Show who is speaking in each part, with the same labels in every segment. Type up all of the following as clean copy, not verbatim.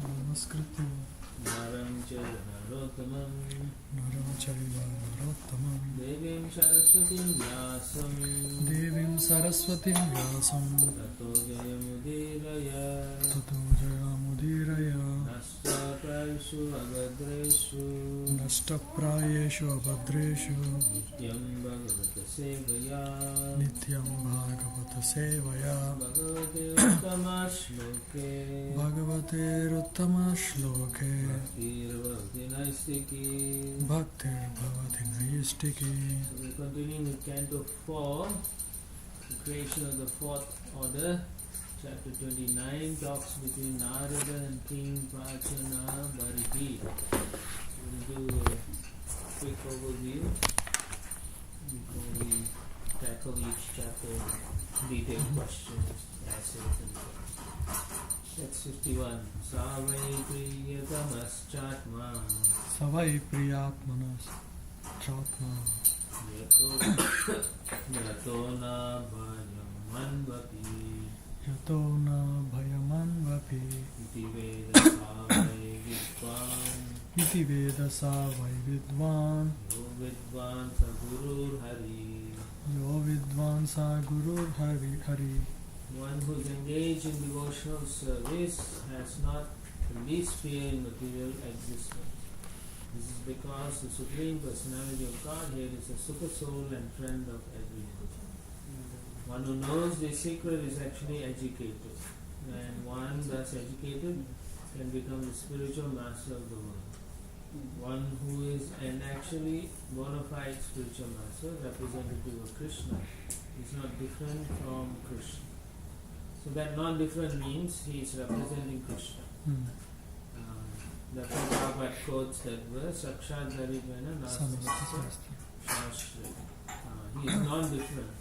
Speaker 1: Namaskritya
Speaker 2: Naram
Speaker 1: Chaiva Narottamam
Speaker 2: Devim Saraswatim
Speaker 1: Vyasam
Speaker 2: Tato Jayamudiraya Nasta Prayeshu Abhadreshu Nityam Bhagavata Sevaya Bhagavate Uttama Shloke Bhaktir Bhavati Naistiki. We continue with Canto 4, the creation of the fourth order. Chapter 29 talks between Narada and King Prachana Bharati. We'll do a quick overview before we tackle each chapter with detailed questions, essays, and so on. That's 51. Savai Priyatamaschatma
Speaker 1: Savai Priyatmanas Chatma
Speaker 2: Yato na bhayamanvapi
Speaker 1: Yato na Bhayamanvapi
Speaker 2: Iti Veda Savai Vidvan
Speaker 1: Iti Veda Savai Vidvan
Speaker 2: Yo Vidvan Sa Gurur Hari. One who is engaged in devotional service has not the least fear in material existence. This is because the Supreme Personality of Godhead is the super soul and friend of everyone. One who knows this secret is actually educated, and one thus educated can become the spiritual master of the world. One who is an actually bona fide spiritual master, representative of Krishna, is not different from Krishna. So that non-different means he is representing Krishna. Therefore Prabhupada quotes that verse, Sakshat Dharivena Nastasya Shastri. He is non-different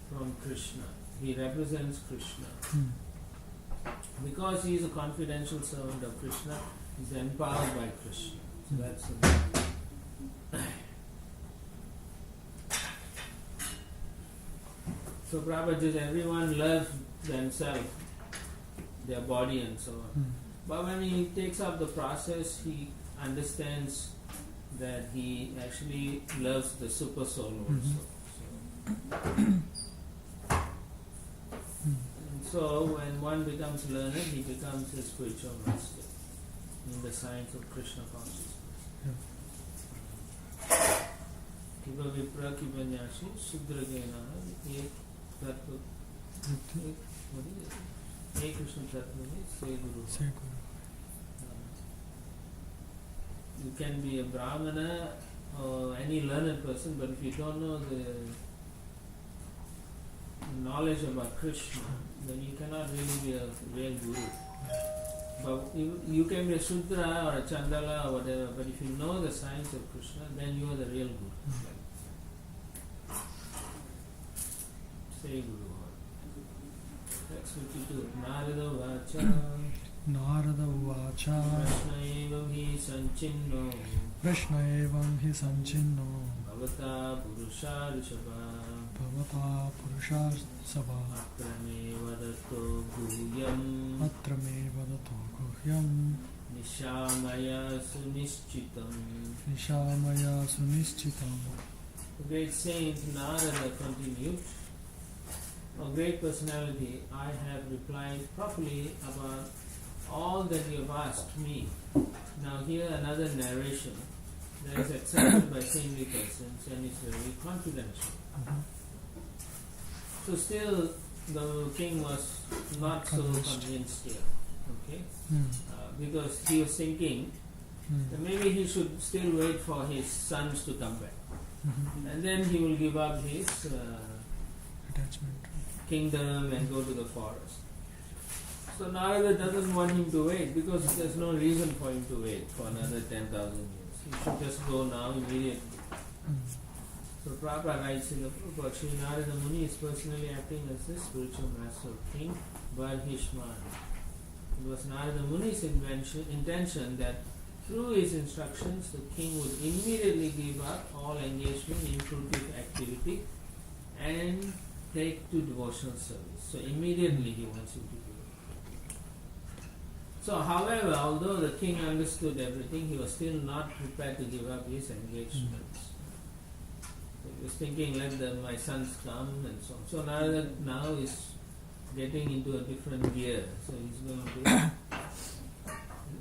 Speaker 2: from Krishna. He represents Krishna. Because he is a confidential servant of Krishna, he is empowered by Krishna. So that's the So Prabhupada says everyone loves themselves, their body and so on. But when he takes up the process, he understands that he actually loves the super soul also. So when one becomes learned, he becomes a spiritual master in the science of Krishna consciousness. Kiva Vipra Kiva Nyashi Sudra Gena Ek Tattva. What is it? Hey Krishna Tattva means say Guru. You can be a Brahmana or any learned person, but if you don't know the knowledge about Krishna, then you cannot really be a real Guru. But you can be a Shudra or a Chandala or whatever, but if you know the science of Krishna, then you are the real Guru. Say Guru. Text 52. Narada Vacha
Speaker 1: Narada Vacha Prashna evam hi sanchinno
Speaker 2: Bhavata Purusha Rishabha
Speaker 1: Bhavata Purusha Sabha Atra me vadato guhyam
Speaker 2: Nishamaya Sunischitam. The great saint Narada continued, O great personality, I have replied properly about all that you have asked me. Now here another narration that is accepted by saintly persons and is very confidential. So still the king was not so convinced here, okay? Because he was thinking that maybe he should still wait for his sons to come back. And then he will give up his kingdom and go to the forest. So Narada doesn't want him to wait because there's no reason for him to wait for another 10,000 years. He should just go now immediately. So Prabhupada writes in the Prabhupada, Sri Narada Muni is personally acting as the spiritual master of King Barhishman. It was Narada Muni's intention that through his instructions the king would immediately give up all engagement in fruitive activity and take to devotional service. So immediately he wants him to do it. So, however, although the king understood everything, he was still not prepared to give up his engagements. So he was thinking, let my sons come and so on. So now he's getting into a different gear. So he's going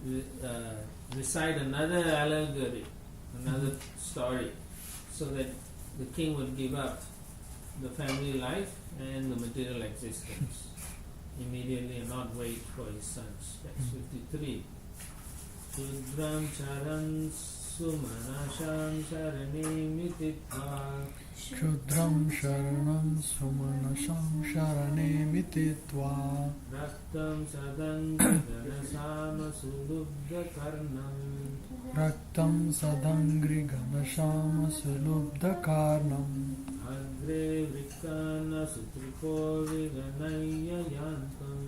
Speaker 2: to recite another allegory, another story, so that the king would give up the family life and the material existence immediately and not wait for his sons. Text 53. Shudram charan sumanasham sharanimiti
Speaker 1: Kshudram sharanam sumanasham sharanimiti tva
Speaker 2: Raktam sadanganasama sulubdha karnam
Speaker 1: Raktam sadangri ganashama sulubdha karnam
Speaker 2: Agre vrikana sutripo viganaya yantam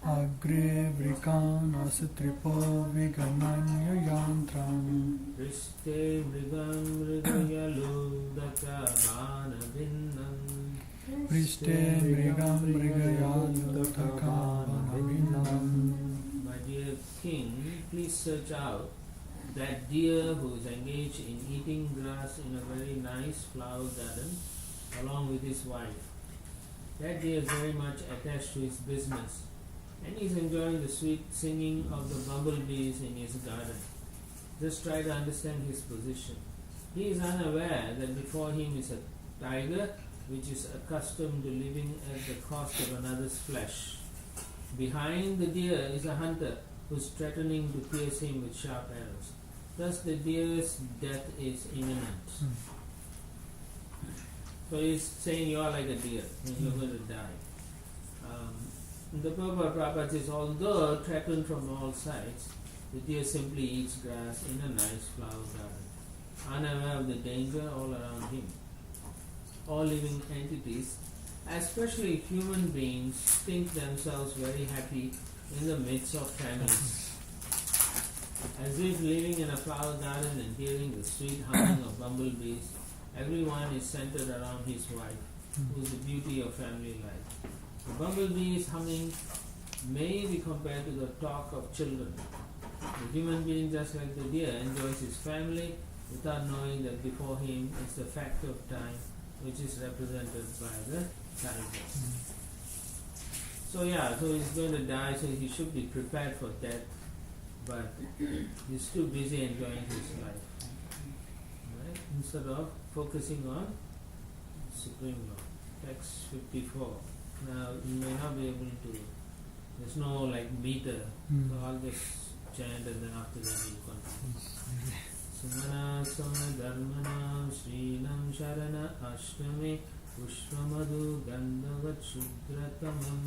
Speaker 1: Agre vrikana sitripo vigananya yantram
Speaker 2: Riste mrigam mrigaya lubdhaka bana vinnam
Speaker 1: Priste mrigam mrigayalutaka vanavinam.
Speaker 2: My dear king, please search out that deer who is engaged in eating grass in a very nice flower garden along with his wife. That deer is very much attached to his business and he is enjoying the sweet singing of the bumblebees in his garden. Just try to understand his position. He is unaware that before him is a tiger which is accustomed to living at the cost of another's flesh. Behind the deer is a hunter who is threatening to pierce him with sharp arrows. Thus the deer's death is imminent. So he's saying you are like a deer and you're going to die. The Prabhupada says, although threatened from all sides, the deer simply eats grass in a nice flower garden, unaware of the danger all around him. All living entities, especially human beings, think themselves very happy in the midst of famines. As if living in a flower garden and hearing the sweet humming of bumblebees, everyone is centered around his wife, who is the beauty of family life. The bumblebee's humming may be compared to the talk of children. The human being, just like the deer, enjoys his family without knowing that before him is the factor of time, which is represented by the tiger. So he's going to die, so he should be prepared for death, but he's too busy enjoying his life. Right? Instead of focusing on Supreme Lord. Text 54. Now you may not be able to, there's no meter, so I'll just chant and then after that we'll continue. Sumana sama dharmana srinam sharana ashtame pushpamadhu gandavat shudratamam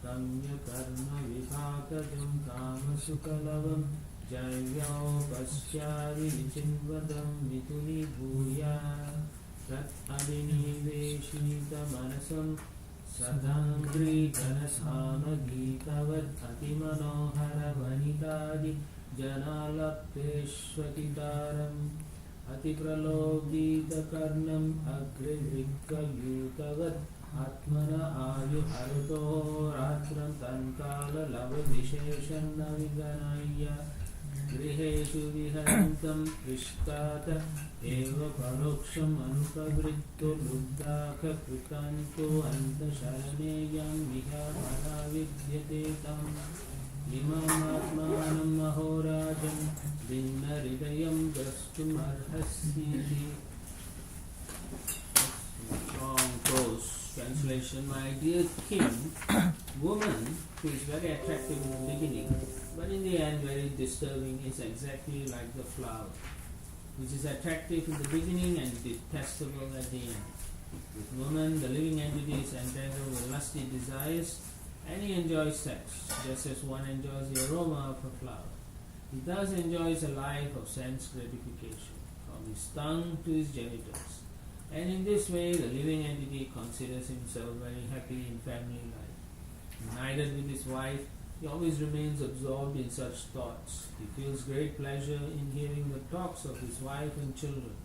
Speaker 2: kamya karma vibhakajam kama sukalavam jayvyo pasyari vichimvadam mituni bhuya tat adiniveshita manasam sadangri ganasama gitavad atimanohara vanitadi janalapeshvatitaram atipralogitakarnam agrivikkayutavat atmana ayuharuto ratram tankala lava visheshanna viganaya griheshu viharantam prishtata eva paroksham anupavritto luddhaka kritanto anta sharaneyam vihavara vidyate tam imam atmanam mahorajam dinna hridayam drashtum arhasiti. Long prose translation. My dear king, woman who is very attractive in the beginning, but in the end very disturbing, is exactly like the flower, which is attractive in the beginning and detestable at the end. With woman, the living entity is entangled with lusty desires, and he enjoys sex, just as one enjoys the aroma of a flower. He thus enjoys a life of sense gratification, from his tongue to his genitals. And in this way, the living entity considers himself very happy in family life. United with his wife, he always remains absorbed in such thoughts. He feels great pleasure in hearing the talks of his wife and children,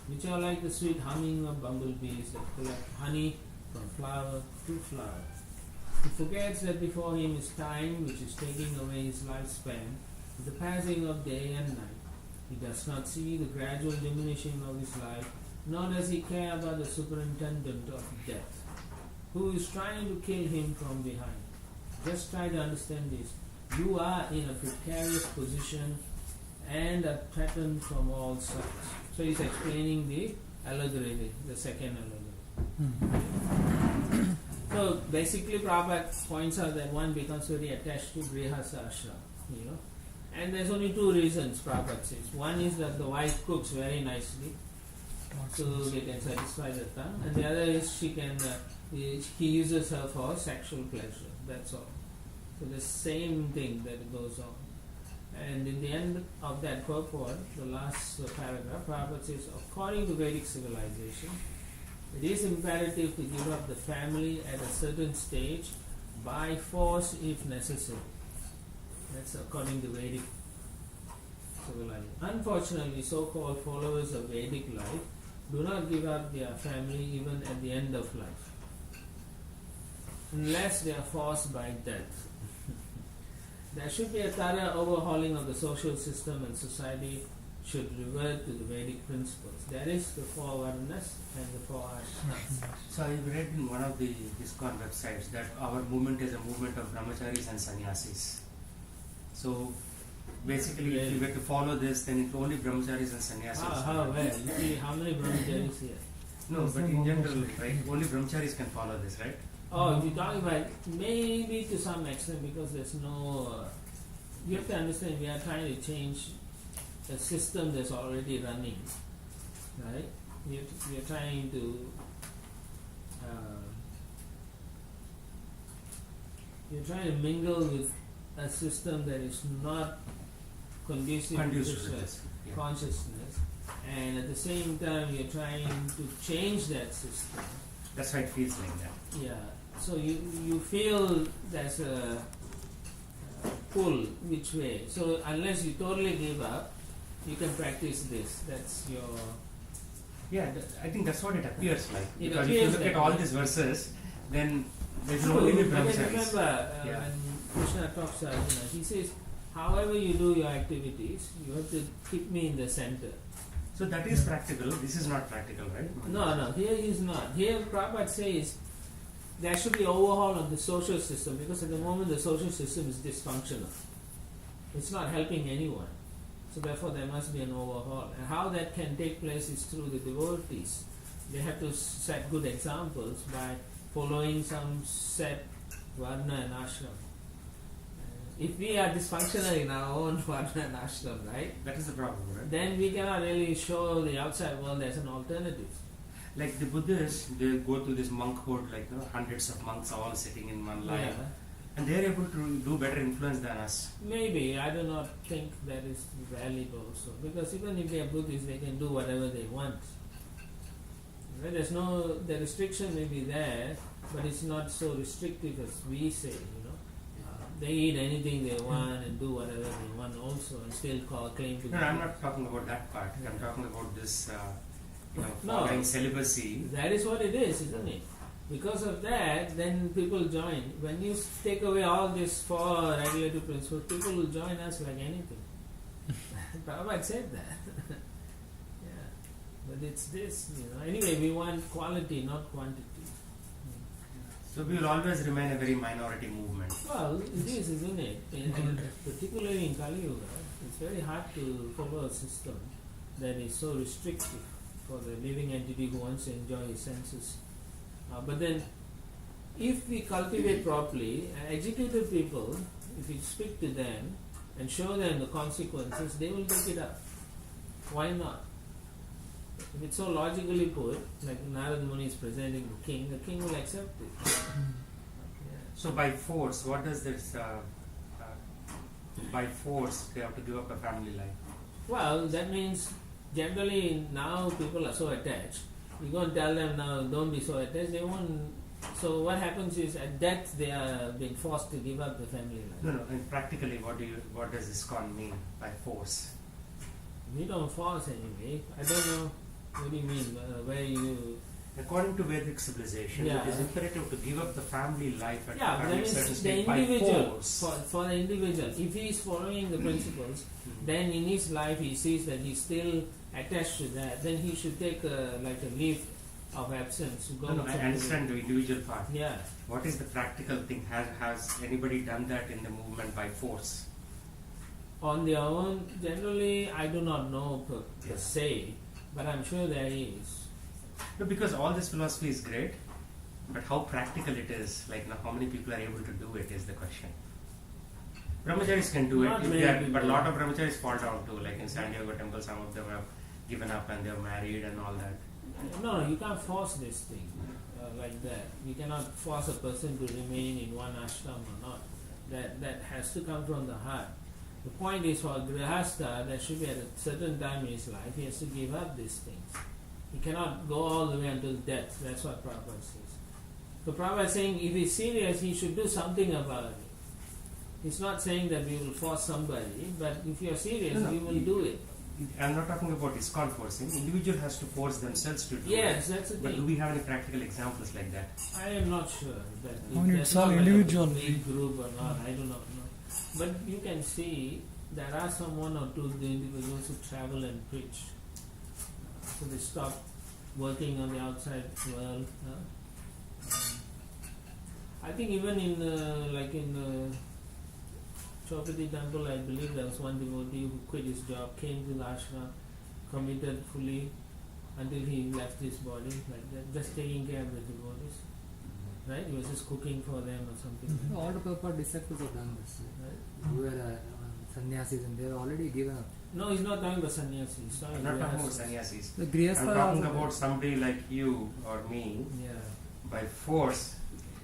Speaker 2: which are like the sweet humming of bumblebees that collect honey from flower to flower. He forgets that before him is time, which is taking away his lifespan, the passing of day and night. He does not see the gradual diminishing of his life, nor does he care about the superintendent of death, who is trying to kill him from behind. Just try to understand this. You are in a precarious position and are threatened from all sides. So he's explaining the allegory, the second allegory. So basically Prabhupada points out that one becomes very attached to grihastha ashram, and there's only two reasons Prabhupada says. One is that the wife cooks very nicely, so they can satisfy the tongue, and the other is he uses her for sexual pleasure. That's all. So the same thing that goes on. And in the end of that purport, the last paragraph, Prabhupada says, according to Vedic civilization, it is imperative to give up the family at a certain stage by force if necessary. That's according to Vedic civilization. Unfortunately, so-called followers of Vedic life do not give up their family even at the end of life, unless they are forced by death. There should be a thorough overhauling of the social system, and society should revert to the Vedic principles. That is the four varnas and the four ashrams.
Speaker 3: So I read in one of the ISKCON websites that our movement is a movement of brahmacharis and sannyasis. So basically, if you were to follow this, then it's only brahmacharis and sannyasis.
Speaker 2: How well? You see how many brahmacharis here?
Speaker 3: No, but in general, right? Only brahmacharis can follow this, right?
Speaker 2: Oh, if you're talking about maybe to some extent, because there's no. You have to understand, we are trying to change a system that's already running, right? We are trying to. You're trying to mingle with a system that is not conducive to this consciousness, and at the same time, you're trying to change that system.
Speaker 3: That's why it feels like that.
Speaker 2: Yeah. So you feel there's a pull which way. So unless you totally give up, you can practice this. That's your.
Speaker 3: Yeah, I think that's what it appears like.
Speaker 2: It
Speaker 3: because
Speaker 2: appears
Speaker 3: if you look at all these verses, then there's only the brahmacharis.
Speaker 2: Remember, when Krishna talks to Arjuna, he says, however you do your activities, you have to keep me in the center.
Speaker 3: So that is practical. This is not practical, right?
Speaker 2: No, here is not. Here Prabhupada says there should be overhaul of the social system, because at the moment the social system is dysfunctional. It's not helping anyone. So therefore there must be an overhaul. And how that can take place is through the devotees. They have to set good examples by following some set varna and ashram. If we are dysfunctional in our own varna and ashram, right?
Speaker 3: That is the problem, right?
Speaker 2: Then we cannot really show the outside world as an alternative.
Speaker 3: Like the Buddhists, they go to this monkhood, like hundreds of monks all sitting in one line, and they are able to do better influence than us.
Speaker 2: Maybe, I do not think that is valid also, because even if they are Buddhists, they can do whatever they want. Right? There's no, the restriction may be there, but it's not so restrictive as we say. They eat anything they want and do whatever they want also, and still claim to be.
Speaker 3: No, I'm not talking about that part. I'm talking about this. Following celibacy.
Speaker 2: That is what it is, isn't it? Because of that, then people join. When you take away all these four regulative principles, people will join us like anything. Prabhupada said that. Yeah. But it's this, Anyway, we want quality, not quantity.
Speaker 3: So we will always remain a very minority movement.
Speaker 2: Well, it is, isn't it? And particularly in Kali Yuga, it's very hard to follow a system that is so restrictive for the living entity who wants to enjoy his senses. But then, if we cultivate properly, executive people, if we speak to them and show them the consequences, they will take it up. Why not? If it's so logically put, like Narad Muni is presenting the king will accept it.
Speaker 3: So by force, what does this, by force they have to give up a family life?
Speaker 2: Well, that means generally now people are so attached. You go and tell them now, don't be so attached, they won't. So what happens is at death they are being forced to give up the family life.
Speaker 3: No, and practically what does ISKCON mean by force?
Speaker 2: We don't force anyway. I don't know what do you mean, where you
Speaker 3: According to Vedic civilization,
Speaker 2: Yeah.
Speaker 3: it is imperative to give up the family life at
Speaker 2: Yeah, but that
Speaker 3: a
Speaker 2: means
Speaker 3: certain
Speaker 2: the
Speaker 3: state by
Speaker 2: individual,
Speaker 3: force.
Speaker 2: for the individual, if he is following the principles, then in his life he sees that he's still attached to that, then he should take like a leave of absence. Go
Speaker 3: No,
Speaker 2: with
Speaker 3: I
Speaker 2: somebody.
Speaker 3: understand the individual part.
Speaker 2: Yeah.
Speaker 3: What is the practical thing? Has anybody done that in the movement by force?
Speaker 2: On their own, generally, I do not know per
Speaker 3: Yeah.
Speaker 2: se, but I'm sure there is.
Speaker 3: No, because all this philosophy is great, but how practical it is, like how many people are able to do it is the question. Brahmacharis can do
Speaker 2: Not
Speaker 3: it,
Speaker 2: many people.
Speaker 3: but a lot of brahmacharis fall down too. Like in San Diego Temple, some of them have given up and they're married and all that.
Speaker 2: No, you can't force this thing like that. You cannot force a person to remain in one ashram or not. That has to come from the heart. The point is, for Grihastha, there should be at a certain time in his life, he has to give up these things. He cannot go all the way until death. That's what Prabhupada says. So Prabhupada is saying, if he's serious, he should do something about it. He's not saying that we will force somebody, but if you're serious,
Speaker 3: No,
Speaker 2: we will do it.
Speaker 3: I'm not talking about ISKCON forcing. Individual has to force themselves to do
Speaker 2: Yes,
Speaker 3: it.
Speaker 2: that's the
Speaker 3: But do
Speaker 2: thing.
Speaker 3: we have any practical examples like that?
Speaker 2: I am not sure that
Speaker 1: I mean,
Speaker 2: that's
Speaker 1: it's all
Speaker 2: not like
Speaker 1: individual.
Speaker 2: a big group or not. I do not know. But you can see there are some one or two individuals who travel and preach. So they stop working on the outside world. I think even in like in Chaupati temple, I believe there was one devotee who quit his job, came to the ashram, committed fully until he left his body, like that, just taking care of the devotees. Right? He was just cooking for them or something.
Speaker 1: Mhm.
Speaker 4: All the Prabhupada disciples have done this.
Speaker 2: Right?
Speaker 4: Who were sannyasis and they have already given up.
Speaker 2: No, he's not talking about sannyasis. He's talking
Speaker 3: I'm not talking about
Speaker 2: grihasthas.
Speaker 3: sannyasis.
Speaker 4: The
Speaker 3: I'm
Speaker 4: Grihastha
Speaker 3: talking
Speaker 4: also-
Speaker 3: about somebody like you or me
Speaker 2: Yeah.
Speaker 3: by force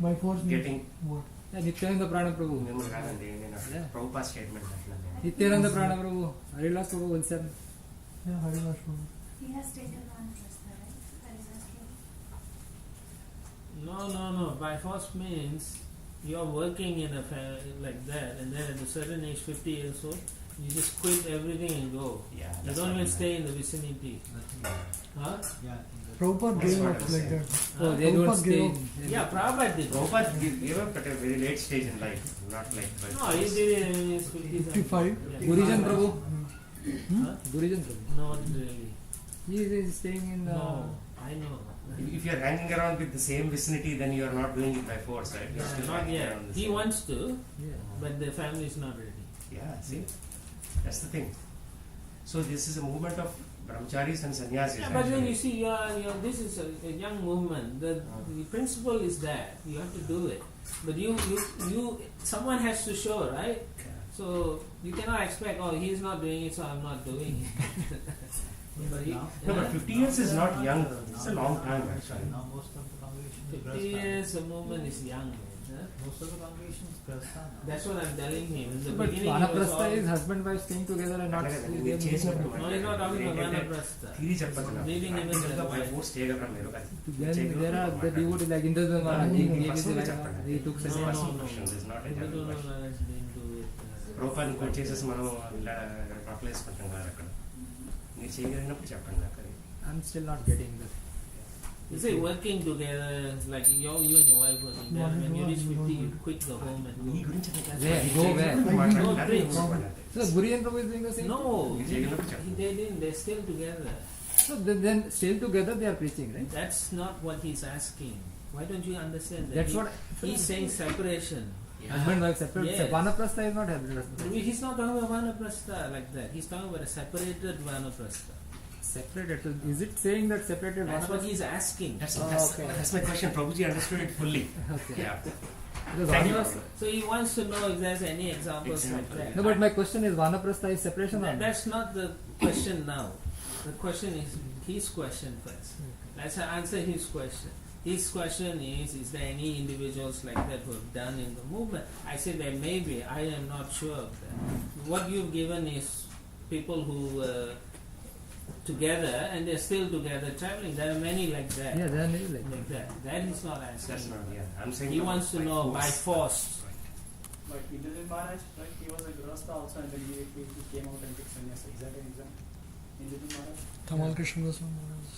Speaker 1: By force means
Speaker 3: getting.
Speaker 1: what?
Speaker 4: Yeah, Nityananda Prana Prabhu.
Speaker 3: మిమ్మల్ని కాదండి నేను
Speaker 4: Yeah.
Speaker 3: Prabhupa statement అంటున్నాను నేను.
Speaker 4: Nityananda Prana Prabhu. Harilas Prabhu once said,
Speaker 1: Yeah, Haridas Prabhu.
Speaker 5: He has taken on trust, right? Haridas Prabhu.
Speaker 2: No. By force means you're working in a like that, and then at a certain age, 50 years old, you just quit everything and go.
Speaker 3: Yeah,
Speaker 2: You
Speaker 3: that's
Speaker 2: don't
Speaker 3: what
Speaker 2: even
Speaker 3: I
Speaker 2: stay in the vicinity. Huh?
Speaker 1: Prabhupada
Speaker 3: That's
Speaker 1: gave
Speaker 3: what
Speaker 1: up
Speaker 3: I'm
Speaker 1: like
Speaker 3: saying.
Speaker 1: that.
Speaker 4: oh, they don't
Speaker 1: Prabhupada
Speaker 4: stay.
Speaker 1: gave
Speaker 4: in-
Speaker 2: Yeah, Prabhupada did.
Speaker 3: Prabhupada gave up at a very late stage in life, not like by
Speaker 2: No, he
Speaker 3: force.
Speaker 2: did it in his 50s.
Speaker 1: 55.
Speaker 2: Yeah.
Speaker 4: Gurijan Prabhu.
Speaker 2: Huh?
Speaker 4: Gurijan Prabhu.
Speaker 2: Not really.
Speaker 4: He is staying in the...
Speaker 2: No, I know.
Speaker 3: If you're hanging around with the same vicinity, then you're not doing it by force, right? You're still
Speaker 2: Not
Speaker 3: hanging
Speaker 2: yet.
Speaker 3: around the
Speaker 2: He
Speaker 3: same.
Speaker 2: wants to,
Speaker 4: Yeah.
Speaker 2: but the family is not ready.
Speaker 3: Yeah, see, that's the thing. So this is a movement of brahmacharis and sannyasis.
Speaker 2: Yeah, but then
Speaker 3: actually.
Speaker 2: you see, this is a young movement. The principle is that you have to do it, but you someone has to show, right?
Speaker 3: Yeah.
Speaker 2: So you cannot expect, oh, he's not doing it, so I'm not doing it. But he-
Speaker 3: No, but 50 years is not young. It's a long time actually.
Speaker 6: Now most of the congregation is
Speaker 2: 50 years, the movement is young. Huh?
Speaker 6: Most of the congregation is Grihastha now.
Speaker 2: That's what I'm telling him. In the
Speaker 4: But
Speaker 2: beginning, he was
Speaker 4: Vanaprastha
Speaker 2: all-
Speaker 4: is husband wife staying together and not...
Speaker 3: అలాగే
Speaker 4: they-
Speaker 3: మీరు చేసినప్పుడు
Speaker 2: No, he's not talking about Vanaprastha.
Speaker 3: Theory చెప్పదు నాకు.
Speaker 2: Leaving even
Speaker 3: Practical గా
Speaker 2: the
Speaker 3: by
Speaker 2: wife.
Speaker 3: force చేయగలరా మీరు? అది
Speaker 4: Then
Speaker 3: చేయగలరా?
Speaker 4: there are the
Speaker 3: మాట్లాడండి.
Speaker 4: devotees like Indra Maharaj. He gave his
Speaker 3: Personally
Speaker 4: life.
Speaker 3: చెప్పండి.
Speaker 4: He took
Speaker 3: It's a
Speaker 4: sannyas.
Speaker 3: personal question. It's not a
Speaker 2: People
Speaker 3: general
Speaker 2: don't
Speaker 3: question.
Speaker 2: realize they didn't do it.
Speaker 3: రూపాయలు ఇంకోటి చేసేసి మనం ఇలా రఫ్లు వేసుకుంటాం కదా అక్కడ. మీరు చేయగలిగినప్పుడు చెప్పండి నాకు అది.
Speaker 4: I'm still not getting that.
Speaker 2: You say working together, like you and your wife working together. When you reach 50, you quit the home and
Speaker 3: me
Speaker 2: go.
Speaker 3: గురించి
Speaker 4: Where? Go where?
Speaker 3: మాట్లాడాలి.
Speaker 4: So Gurijan Prabhu is doing the same?
Speaker 2: No,
Speaker 3: మీరు చేయగలిగినప్పుడు
Speaker 2: they
Speaker 3: చెప్పండి.
Speaker 2: didn't. They're still together.
Speaker 4: So then still together they are preaching, right?
Speaker 2: That's not what he's asking. Why don't you understand that?
Speaker 4: That's
Speaker 2: He-
Speaker 4: what...
Speaker 2: he's saying separation.
Speaker 4: Husband wife separate.
Speaker 2: Yes.
Speaker 4: Vanaprastha is not husband.
Speaker 2: He's not talking about Vanaprastha like that. He's talking about a separated Vanaprastha.
Speaker 4: Separated. So is it saying that separated
Speaker 2: That's what
Speaker 4: Vanaprastha?
Speaker 2: he's asking.
Speaker 3: That's my question. Prabhuji understood it fully.
Speaker 4: Okay.
Speaker 3: Yeah.
Speaker 4: Because
Speaker 3: Thank you.
Speaker 4: Vanaprastha...
Speaker 2: So he wants to know if there's any examples like
Speaker 3: Exactly.
Speaker 2: that.
Speaker 4: No, but my question is Vanaprastha is separation or not?
Speaker 2: That's not the question now. The question is his question first. Let's answer his question. His question is there any individuals like that who have done in the movement? I say there may be. I am not sure of that. What you've given is people who together and they're still together traveling. There are many like that.
Speaker 4: Yeah, they are many like
Speaker 2: Like that. That is not
Speaker 3: That's
Speaker 2: asking.
Speaker 3: not, yeah. I'm saying
Speaker 2: He wants to know by force.
Speaker 7: Like Indra Maharaj, like he was a Grihastha also, and then he came out and took sannyas. Is that an example? Indra Maharaj?
Speaker 1: Tamal Krishna Goswami Maharaj.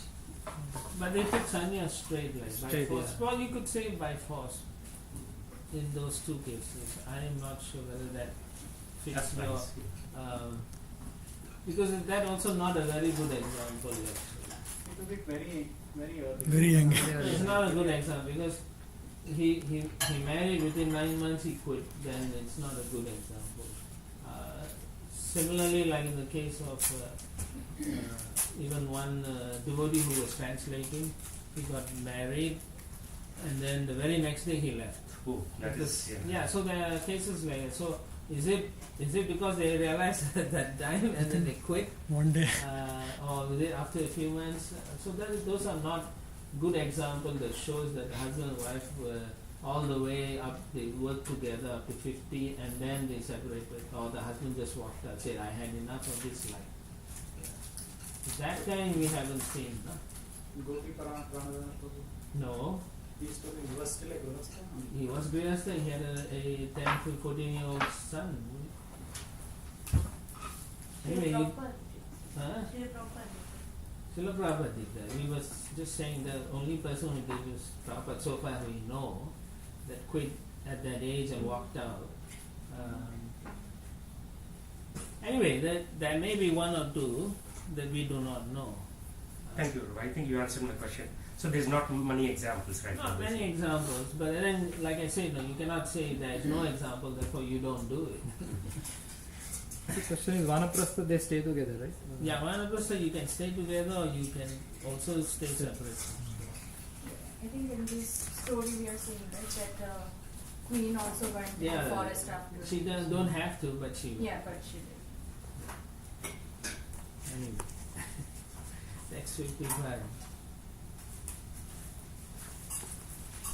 Speaker 2: But they took sannyas straight, like by
Speaker 4: Straight,
Speaker 2: force.
Speaker 4: yeah.
Speaker 2: Well, you could say by force in those two cases. I am not sure whether that fits
Speaker 3: That's
Speaker 2: your.
Speaker 3: nice.
Speaker 2: Because that also not a very good example actually.
Speaker 7: It took it very, very early.
Speaker 1: Very young.
Speaker 2: It's not a good example because he married within 9 months, he quit. Then it's not a good example. Similarly, like in the case of even one devotee who was translating, he got married, and then the very next day he left.
Speaker 3: Oh, that
Speaker 2: Because-
Speaker 3: is
Speaker 2: yeah. So there are cases like that. So is it because they realized at that time and then they quit,
Speaker 1: One day.
Speaker 2: or was it after a few months? So those are not good examples that shows that the husband and wife were all the way up. They worked together up to 50, and then they separated, or the husband just walked out, said, "I had enough of this life." Yeah. That kind we haven't seen. No?
Speaker 7: Gopi Pranadana Prabhu.
Speaker 2: No.
Speaker 7: He was still a Grihastha.
Speaker 2: He was Grihastha, he had a 10 to 14-year-old son. Anyway, Srila Prabhupada did that. We was just saying the only person who did was Prabhupada, so far we know, that quit at that age and walked out. Anyway, there may be one or two that we do not know.
Speaker 3: Thank you. I think you answered my question. So there's not many examples, right?
Speaker 2: Not
Speaker 3: now,
Speaker 2: many examples, but then, like I said, no, you cannot say there is no example, therefore you don't do it.
Speaker 4: The question is Vanaprastha, they stay together, right?
Speaker 2: Yeah, Vanaprastha you can stay together or you can also stay separate.
Speaker 5: I think in this story we are seeing right, that the queen also went to
Speaker 2: Yeah,
Speaker 5: the forest after.
Speaker 2: She don't have to, but she will.
Speaker 5: Yeah, but she did.
Speaker 2: Anyway. Next 55.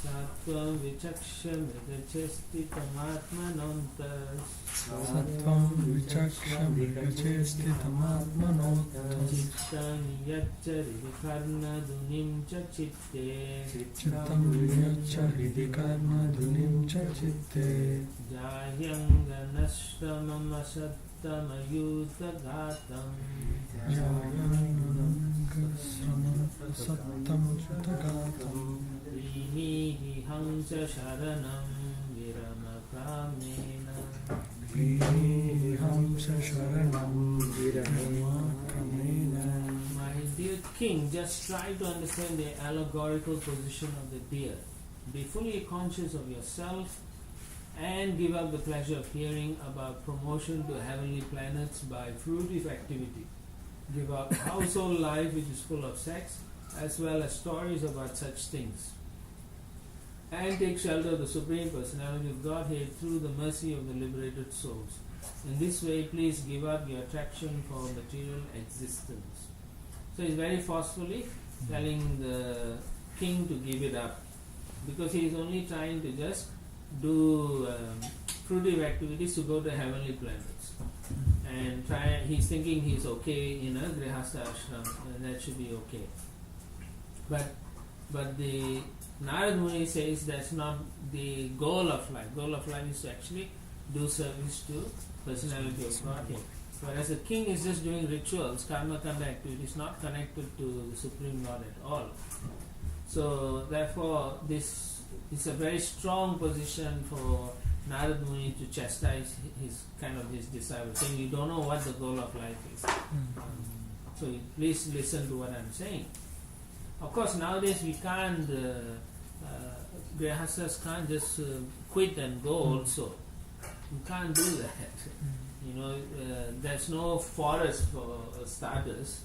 Speaker 2: Sattvam vichakshya mridachestitamatmanontas
Speaker 1: Sattvam vichakshya mridachestitamatmanontas
Speaker 2: Chittam yaccharivikarna dunim cha chitte
Speaker 1: Chittam viyaccha hridikarnadunim cha chitte
Speaker 2: Jahyanganashramam asattamayutagatam
Speaker 1: Jayanangasramam sattam sutagatam
Speaker 2: Vinihi hamsa sharanam viramapramena
Speaker 1: Vinihamsa sharanam viramapramena.
Speaker 2: My dear king, just try to understand the allegorical position of the deer. Be fully conscious of yourself and give up the pleasure of hearing about promotion to heavenly planets by fruitive activity. Give up household life which is full of sex as well as stories about such things. And take shelter of the Supreme Personality of Godhead through the mercy of the liberated souls. In this way, please give up your attraction for material existence. So he's very forcefully telling the king to give it up, because he is only trying to just do fruitive activities to go to heavenly planets. And he's thinking he's okay in a Grihastha ashram, and that should be okay. But the Narad Muni says that's not the goal of life. Goal of life is to actually do service to personality of Godhead. Whereas the king is just doing rituals, karma kanda activities, not connected to the Supreme Lord at all. So therefore, this is a very strong position for Narad Muni to chastise his disciple, saying you don't know what the goal of life is. So please listen to what I'm saying. Of course, nowadays we can't, Grihasthas can't just quit and go also. You can't do that. There's no forest for starters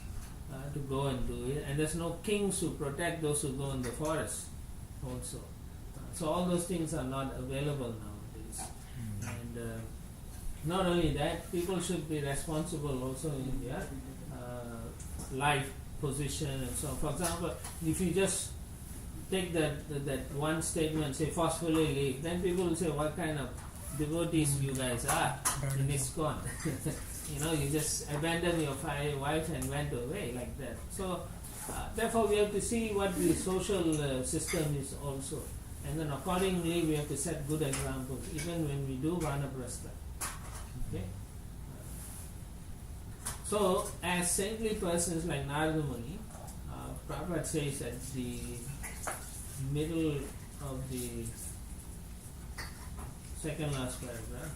Speaker 2: to go and do it, and there's no kings who protect those who go in the forest also. So all those things are not available nowadays. And not only that, people should be responsible also in their life position and so on. For example, if you just take that one statement, say forcefully leave, then people will say, what kind of devotees you guys are in ISKCON? You just abandoned your wife and went away like that. So therefore we have to see what the social system is also, and then accordingly we have to set good examples even when we do Vanaprastha. Okay? So as saintly persons like Narada Muni, Prabhupada says at the middle of the second last paragraph,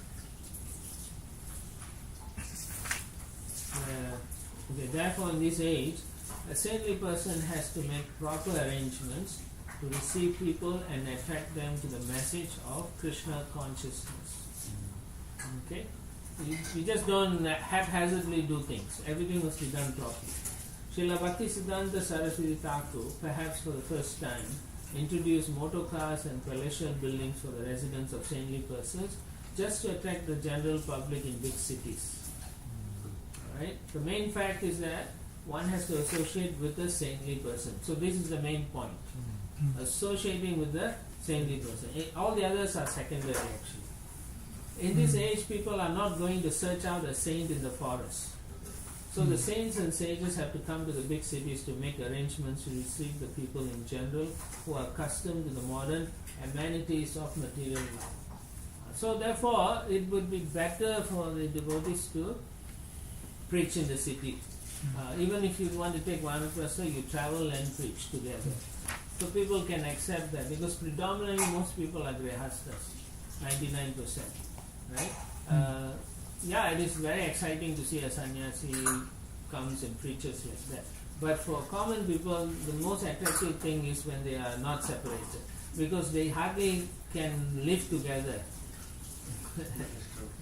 Speaker 2: therefore in this age, a saintly person has to make proper arrangements to receive people and attract them to the message of Krishna consciousness. Okay? We just don't haphazardly do things. Everything must be done properly. Srila Bhaktisiddhanta Saraswati Thakur, perhaps for the first time, introduced motor cars and palatial buildings for the residence of saintly persons just to attract the general public in big cities. Right? The main fact is that one has to associate with a saintly person. So this is the main point. Associating with the saintly person. All the others are secondary actually. In this age, people are not going to search out a saint in the forest. So the saints and sages have to come to the big cities to make arrangements to receive the people in general who are accustomed to the modern amenities of material life. So therefore, it would be better for the devotees to preach in the city. Even if you want to take Vanaprastha, you travel and preach together. So people can accept that because predominantly most people are grihasthas, 99%. Right? Yeah, it is very exciting to see a sannyasi comes and preaches like that. But for common people, the most attractive thing is when they are not separated, because they hardly can live together.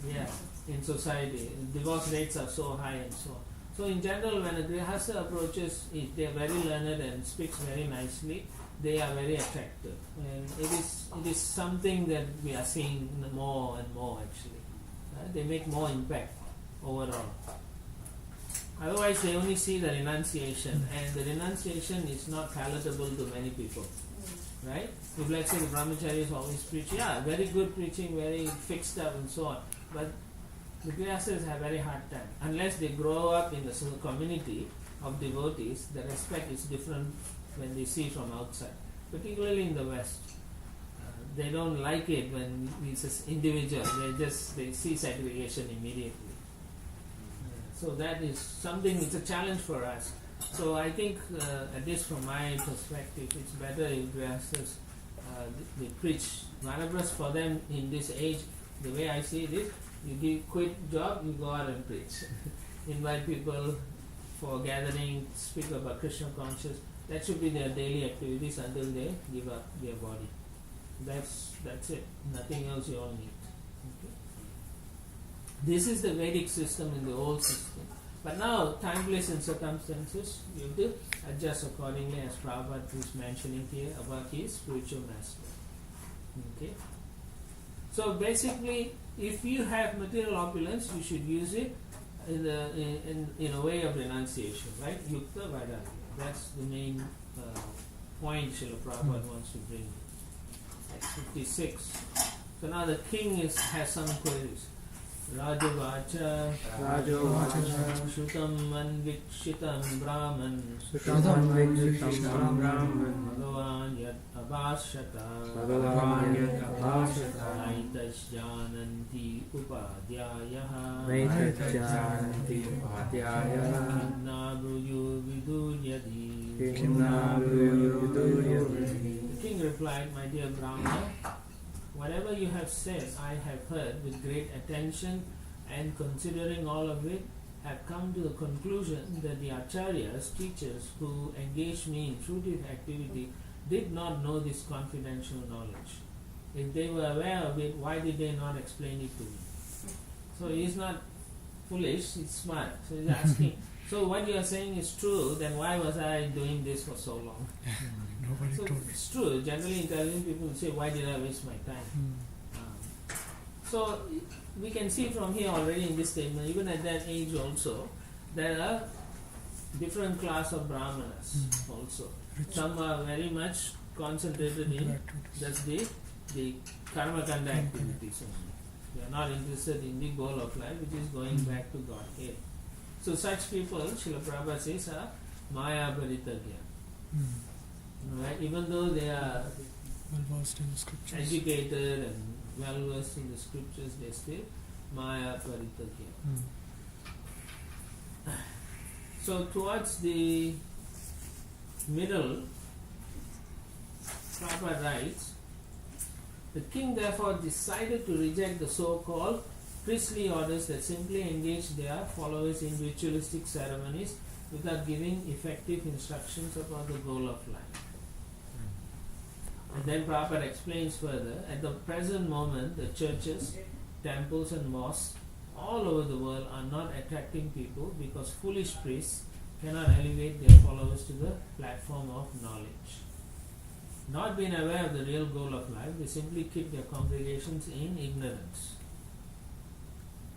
Speaker 2: Yeah, in society, divorce rates are so high and so on. So in general, when a grihastha approaches, if they are very learned and speaks very nicely, they are very attractive, and it is something that we are seeing more and more actually. They make more impact overall. Otherwise, they only see the renunciation, and the renunciation is not palatable to many people. Right? If let's say the brahmacharis always preach, yeah, very good preaching, very fixed up and so on, but the grihasthas have a very hard time. Unless they grow up in the community of devotees, the respect is different when they see from outside, particularly in the West. They don't like it when it's an individual. They see segregation immediately. So that is something. It's a challenge for us. So I think, at least from my perspective, it's better if grihasthas they preach. Vanaprastha for them in this age, the way I see it is, you quit job, you go out and preach. Invite people for gathering, speak about Krishna consciousness. That should be their daily activities until they give up their body. That's it. Nothing else you all need. Okay? This is the Vedic system in the old system. But now, time, place and circumstances, you have to adjust accordingly, as Prabhupada is mentioning here about his spiritual master. Okay? So basically, if you have material opulence, you should use it in a way of renunciation, right? Yukta Vairagya. That's the main point Srila Prabhupada wants to bring. That's 56. So now the king has some queries. Rajavacha Shutam Anvikshitam Brahman Bhagavan Yat Abhashata Naitas Jananti Upadhyayaha Kimnabruyu Viduryadi. The king replied, my dear Brahmana, whatever you have said, I have heard with great attention, and considering all of it, have come to the conclusion that the acharyas, teachers who engaged me in fruitive activity, did not know this confidential knowledge. If they were aware of it, why did they not explain it to me? So he is not foolish, he's smart. So he's asking, so what you are saying is true, then why was I doing this for so long?
Speaker 1: Nobody
Speaker 2: So
Speaker 1: told me.
Speaker 2: it's true. Generally intelligent people say, why did I waste my time? So we can see from here already in this statement, even at that age also, there are different class of brahmanas also. Some are very much concentrated in that's the karma kanda activities only. They are not interested in the goal of life, which is going back to Godhead. So such people, Srila Prabhupada says, are maya paritagya. Right? Even though they are
Speaker 1: Well versed in the scriptures.
Speaker 2: educated and well versed in the scriptures, they still maya paritagya. So towards the middle, Prabhupada writes, the king therefore decided to reject the so-called priestly orders that simply engage their followers in ritualistic ceremonies without giving effective instructions about the goal of life. And then Prabhupada explains further, at the present moment, the churches, temples and mosques all over the world are not attracting people because foolish priests cannot elevate their followers to the platform of knowledge. Not being aware of the real goal of life, they simply keep their congregations in ignorance.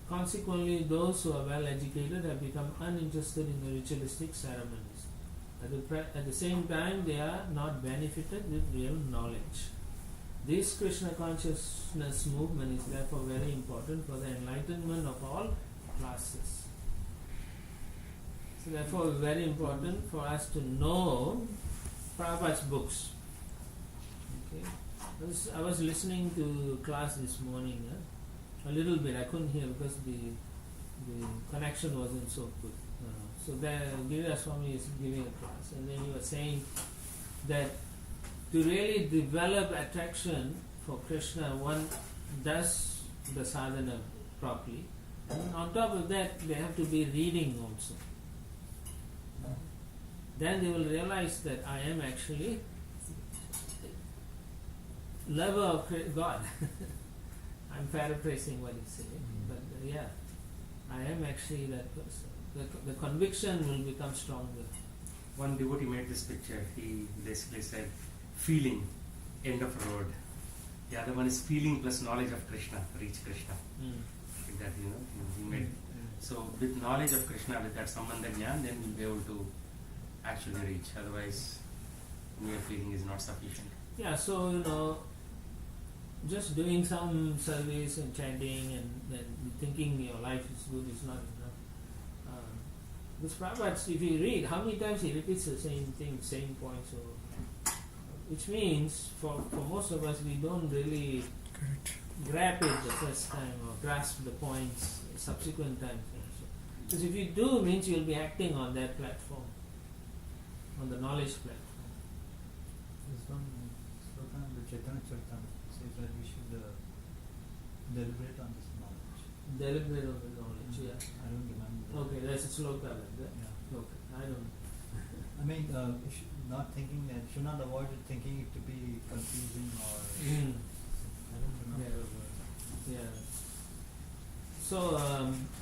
Speaker 2: Consequently, those who are well educated have become uninterested in the ritualistic ceremonies. At the same time, they are not benefited with real knowledge. This Krishna consciousness movement is therefore very important for the enlightenment of all classes. So therefore, very important for us to know Prabhupada's books. Okay. I was listening to class this morning, a little bit. I couldn't hear because the connection wasn't so good. So there, Giriraj Swami is giving a class, and then he was saying that to really develop attraction for Krishna, one does the sadhana properly, and on top of that, they have to be reading also. Then they will realize that I am actually lover of God. I'm paraphrasing what he's saying, but yeah, I am actually that person. The conviction will become stronger.
Speaker 3: One devotee made this picture. He basically said, feeling, end of a road. The other one is feeling plus knowledge of Krishna, reach Krishna. Like that, he made. So with knowledge of Krishna, with that sambandha jnana, then we'll be able to actually reach. Otherwise, mere feeling is not sufficient.
Speaker 2: Yeah, so just doing some service and chanting and then thinking your life is good is not enough. This Prabhupada, if you read, how many times he repeats the same thing, same point, so which means for most of us we don't really grab it the first time or grasp the points subsequent times. Because if you do, means you'll be acting on that platform, on the knowledge platform.
Speaker 6: This one, sloka in the Chaitanya Charitamrita says that we should deliberate on this knowledge.
Speaker 2: Deliberate on the knowledge, yeah.
Speaker 6: I don't remember.
Speaker 2: Okay, that's a sloka like that.
Speaker 6: Yeah.
Speaker 2: Okay, I don't.
Speaker 6: I mean, not thinking that, should not avoid it, thinking it to be confusing or. I don't remember the word.
Speaker 2: Yeah. So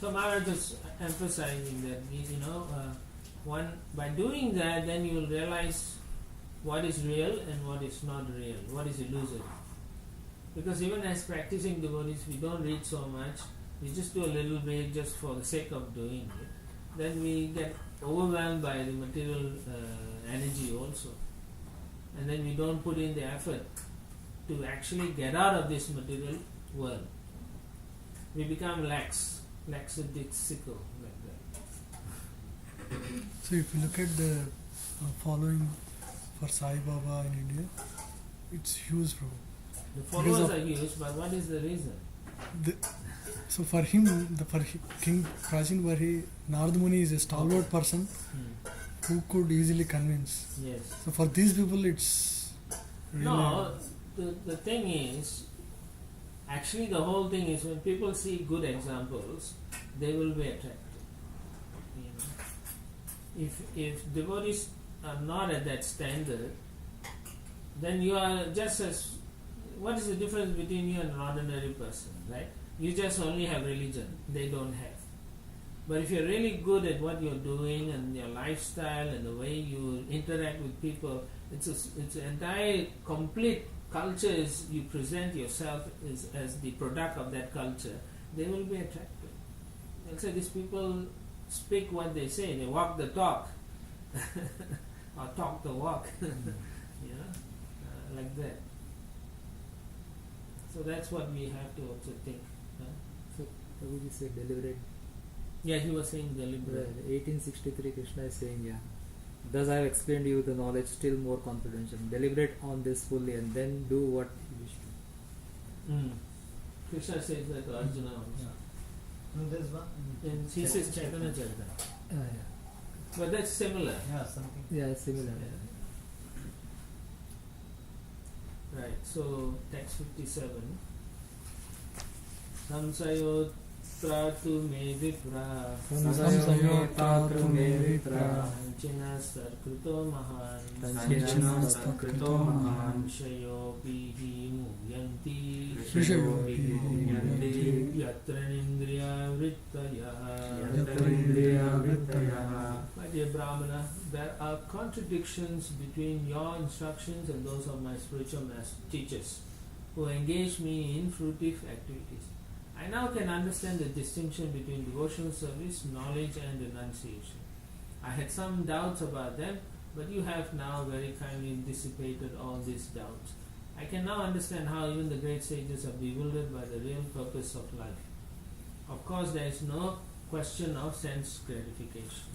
Speaker 2: Maharaj is emphasizing that one by doing that, then you will realize what is real and what is not real, what is illusory. Because even as practicing devotees, we don't read so much. We just do a little bit just for the sake of doing it. Then we get overwhelmed by the material energy also. And then we don't put in the effort to actually get out of this material world. We become lackadaisical like that.
Speaker 1: So if you look at the following for Sai Baba in India, it's huge, bro.
Speaker 2: The followers are huge, but what is the reason?
Speaker 1: So for him, for King Prajin Bari, Narad Muni is a stalwart person who could easily convince.
Speaker 2: Yes.
Speaker 1: So for these people, it's really
Speaker 2: No, the thing is, actually the whole thing is when people see good examples, they will be attracted. If devotees are not at that standard, then you are just as. What is the difference between you and an ordinary person, right? You just only have religion, they don't have. But if you're really good at what you're doing and your lifestyle and the way you interact with people, it's an entire complete culture is you present yourself as the product of that culture, they will be attracted. They'll say these people speak what they say, they walk the talk or talk the walk, like that. So that's what we have to also think.
Speaker 4: So, Prabhuji said deliberate.
Speaker 2: Yeah, he was saying deliberate.
Speaker 4: 1863 Krishna is saying, yeah. Thus I have explained to you the knowledge still more confidential. Deliberate on this fully and then do what you wish to.
Speaker 2: Krishna says that to Arjuna also.
Speaker 6: No, there's one.
Speaker 2: And he says Chaitanya Charitamrita.
Speaker 4: Yeah.
Speaker 2: But that's similar.
Speaker 6: Yeah, something.
Speaker 4: Yeah, it's similar.
Speaker 2: Right, so text 57. Samsayotratu me vipra
Speaker 4: Samsayotratu me vipra
Speaker 2: Sanchina sarkruto mahan
Speaker 4: Sanchina sarkruto mahan
Speaker 2: Shayopihi muyanti
Speaker 1: Rishayopihi
Speaker 4: muyanti
Speaker 2: Yatra nindriya vrittaya
Speaker 4: Yatra indriya vrittaya.
Speaker 2: My dear Brahmana, there are contradictions between your instructions and those of my spiritual teachers who engage me in fruitive activities. I now can understand the distinction between devotional service, knowledge and renunciation. I had some doubts about them, but you have now very kindly dissipated all these doubts. I can now understand how even the great sages are bewildered by the real purpose of life. Of course, there is no question of sense gratification.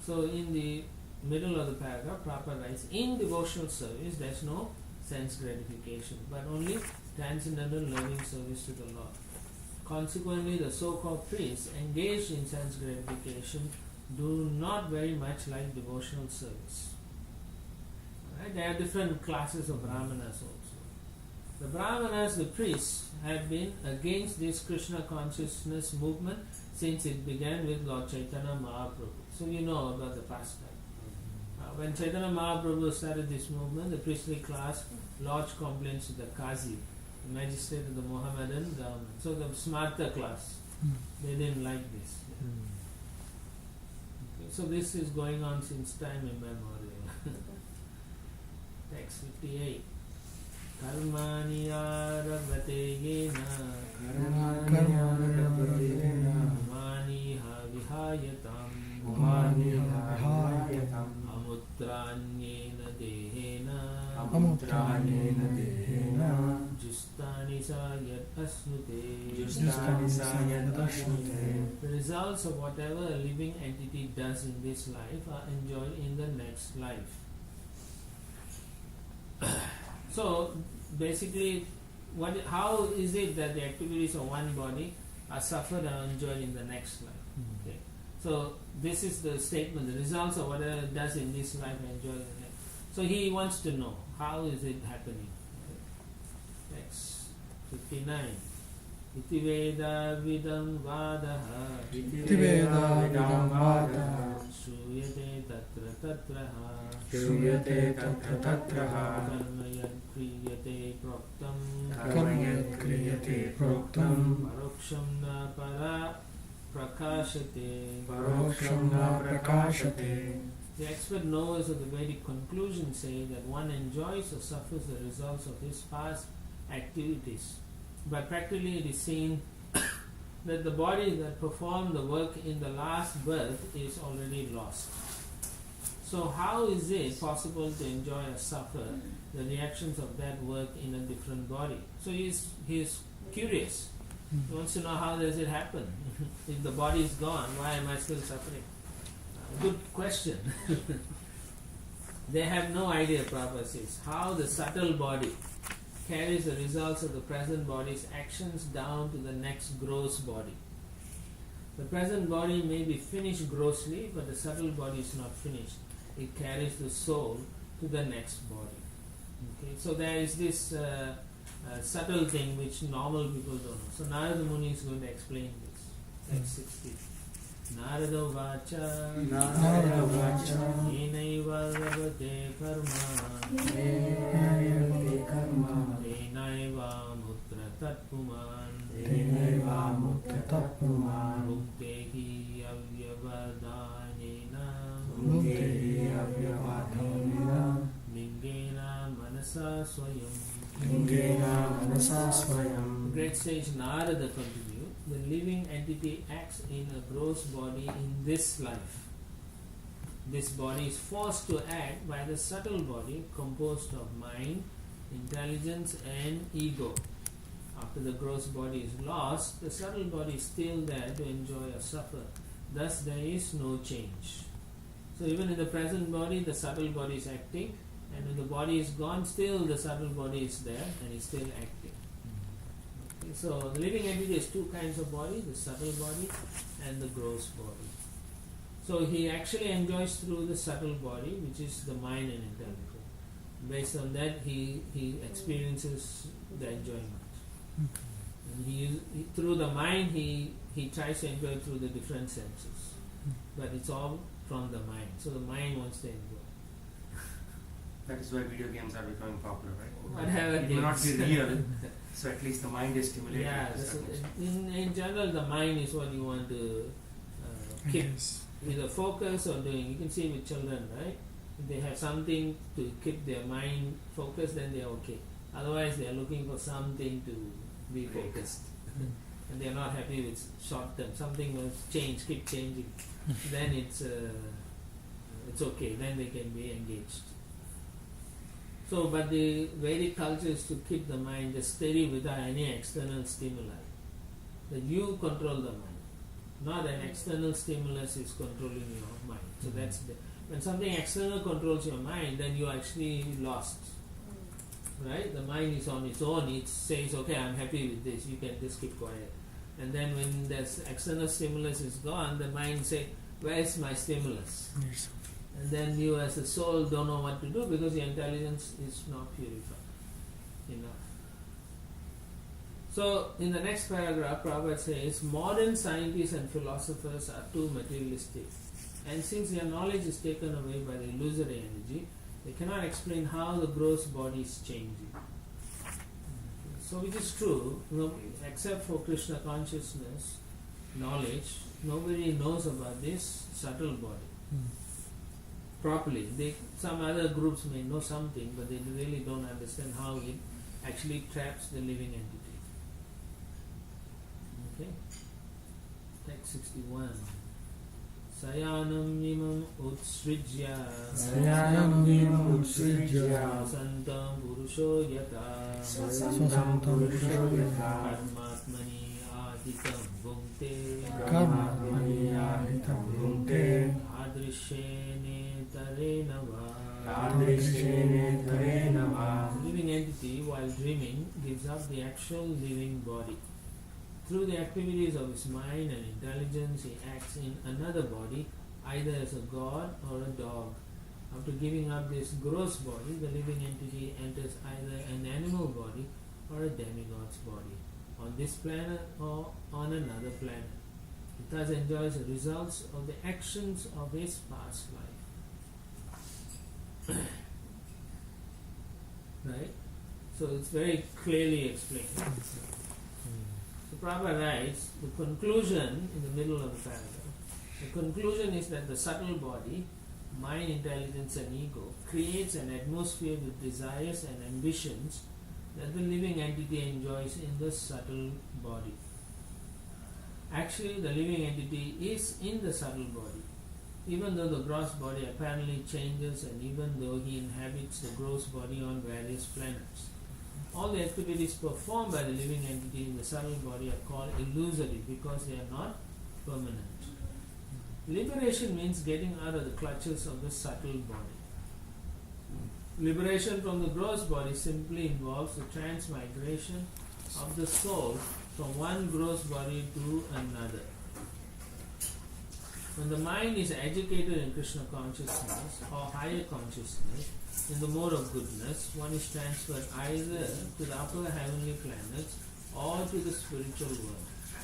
Speaker 2: So in the middle of the paragraph, Prabhupada writes, in devotional service there is no sense gratification, but only transcendental loving service to the Lord. Consequently, the so-called priests engaged in sense gratification do not very much like devotional service. Right? There are different classes of Brahmanas also. The Brahmanas, the priests, have been against this Krishna consciousness movement since it began with Lord Chaitanya Mahaprabhu. So you know about the pastime. When Chaitanya Mahaprabhu started this movement, the priestly class lodged complaints to the Qazi, the magistrate of the Mohammedan government. So the Smarta class, they didn't like this. Okay, so this is going on since time immemorial. Text 58. Karmani arabhate yena Mani havihayatam Amutranyena dehena Justani sayat asnute. The results of whatever a living entity does in this life are enjoyed in the next life. So basically, how is it that the activities of one body are suffered and enjoyed in the next life? Okay. So this is the statement, the results of whatever it does in this life are enjoyed in the next. So he wants to know, how is it happening? Next, 59. Iti veda vidam vadaha
Speaker 1: Iti veda vidam vadaha
Speaker 2: Shruyate tatra tatraha
Speaker 4: Shruyate tatra tatraha
Speaker 2: Karma yad kriyate proktam
Speaker 1: Karma yad kriyate proktam
Speaker 2: Paroksham na para prakashate
Speaker 1: Paroksham na prakashate.
Speaker 2: The expert knowers of the Vedic conclusion say that one enjoys or suffers the results of his past activities. But practically it is seen that the body that performed the work in the last birth is already lost. So how is it possible to enjoy or suffer the reactions of that work in a different body? So he's curious. He wants to know, how does it happen? If the body is gone, why am I still suffering? Good question. They have no idea, Prabhupada says, how the subtle body carries the results of the present body's actions down to the next gross body. The present body may be finished grossly, but the subtle body is not finished. It carries the soul to the next body. Okay, so there is this subtle thing which normal people don't know. So Narada Muni is going to explain this. Text 60. Narada vacha Yenaiva lavate karma Yenaiva mutra tatpuman Muktehi avyavadhanena Lingena manasa swayam. Great sage Narada continued, the living entity acts in a gross body in this life. This body is forced to act by the subtle body composed of mind, intelligence and ego. After the gross body is lost, the subtle body is still there to enjoy or suffer. Thus there is no change. So even in the present body, the subtle body is acting, and when the body is gone, still the subtle body is there and is still acting. Okay, so the living entity has two kinds of body, the subtle body and the gross body. So he actually enjoys through the subtle body, which is the mind and intelligence. Based on that, he experiences the enjoyment. And he through the mind, he tries to enjoy through the different senses. But it's all from the mind. So the mind wants to enjoy.
Speaker 3: That is why video games are becoming popular, right?
Speaker 2: Whatever
Speaker 3: It may not be
Speaker 2: games.
Speaker 3: real, so at least the mind is stimulated.
Speaker 2: Yeah,
Speaker 3: to a certain extent.
Speaker 2: in general, the mind is what you want to keep
Speaker 1: Yes.
Speaker 2: either focus or doing. You can see with children, right? If they have something to keep their mind focused, then they are okay. Otherwise, they are looking for something to be focused. And they are not happy with short term. Something will change, keep changing. Then it's okay. Then they can be engaged. So, but the Vedic culture is to keep the mind just steady without any external stimuli. That you control the mind, not an external stimulus is controlling your mind. So that's when something external controls your mind, then you are actually lost. Right? The mind is on its own. It says, "Okay, I'm happy with this. You can just keep quiet." And then when this external stimulus is gone, the mind says, "Where's my stimulus?"
Speaker 1: Yes.
Speaker 2: And then you as a soul don't know what to do because your intelligence is not purified enough. So in the next paragraph, Prabhupada says, modern scientists and philosophers are too materialistic. And since their knowledge is taken away by the illusory energy, they cannot explain how the gross body is changing. So which is true, except for Krishna consciousness, knowledge, nobody knows about this subtle body. Properly. Some other groups may know something, but they really don't understand how it actually traps the living entity. Okay? Text 61. Sayanam imam utsrijya
Speaker 1: Sayanam imam utsrijya
Speaker 2: santam purusho yata
Speaker 1: Sasantam purusho yata
Speaker 2: karmatmani aditam bhukte
Speaker 1: Karmatmani ahitam bhunte
Speaker 2: adrishyene tarena va.
Speaker 1: Adrishyene tarena va.
Speaker 2: The living entity, while dreaming, gives up the actual living body. Through the activities of his mind and intelligence, he acts in another body, either as a god or a dog. After giving up this gross body, the living entity enters either an animal body or a demigod's body, on this planet or on another planet. He thus enjoys the results of the actions of his past life. Right? So it's very clearly explained. So Prabhupada writes, the conclusion in the middle of the paragraph, the conclusion is that the subtle body, mind, intelligence and ego, creates an atmosphere with desires and ambitions that the living entity enjoys in the subtle body. Actually, the living entity is in the subtle body. Even though the gross body apparently changes and even though he inhabits the gross body on various planets. All the activities performed by the living entity in the subtle body are called illusory because they are not permanent. Liberation means getting out of the clutches of the subtle body. Liberation from the gross body simply involves the transmigration of the soul from one gross body to another. When the mind is educated in Krishna consciousness or higher consciousness, in the mode of goodness, one is transferred either to the upper heavenly planets or to the spiritual world,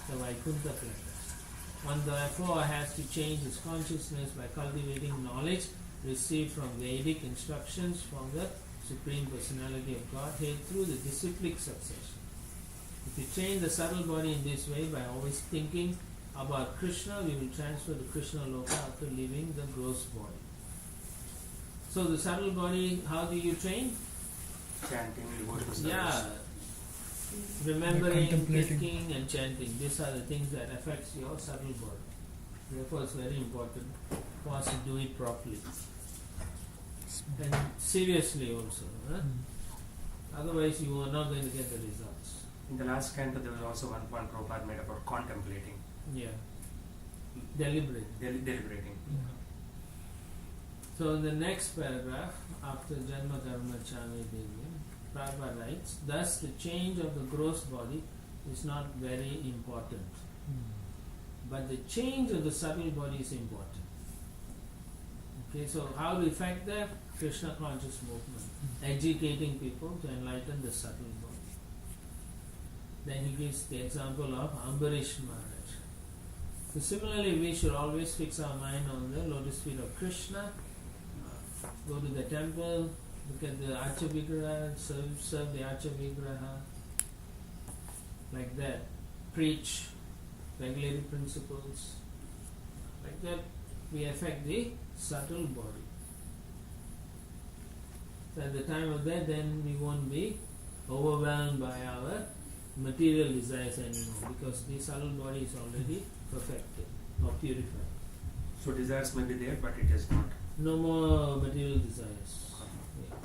Speaker 2: the Vaikuntha planets. One therefore has to change his consciousness by cultivating knowledge received from Vedic instructions from the Supreme Personality of Godhead through the disciplic succession. If we change the subtle body in this way by always thinking about Krishna, we will transfer to Krishna Loka after leaving the gross body. So the subtle body, how do you train?
Speaker 3: Chanting, devotional service.
Speaker 2: Yeah, remembering,
Speaker 1: contemplating.
Speaker 2: thinking and chanting. These are the things that affects your subtle body. Therefore it's very important for us to do it properly. And seriously also. Huh? Otherwise you are not going to get the results.
Speaker 3: In the last canto, there was also one point Prabhupada made about contemplating,
Speaker 2: Yeah. Deliberate.
Speaker 3: deliberating.
Speaker 2: So in the next paragraph, after Janma Karma Chami Devi, Prabhupada writes, thus the change of the gross body is not very important. But the change of the subtle body is important. Okay, so how to effect that? Krishna conscious movement, educating people to enlighten the subtle body. Then he gives the example of Ambarish Maharaj. So similarly, we should always fix our mind on the lotus feet of Krishna. Go to the temple, look at the Archa Vigraha, serve the Archa Vigraha, like that. Preach regulatory principles. Like that, we affect the subtle body. So at the time of that, then we won't be overwhelmed by our material desires anymore, because the subtle body is already perfected or purified.
Speaker 3: So desires may be there, but it is not.
Speaker 2: No more material desires. Yeah.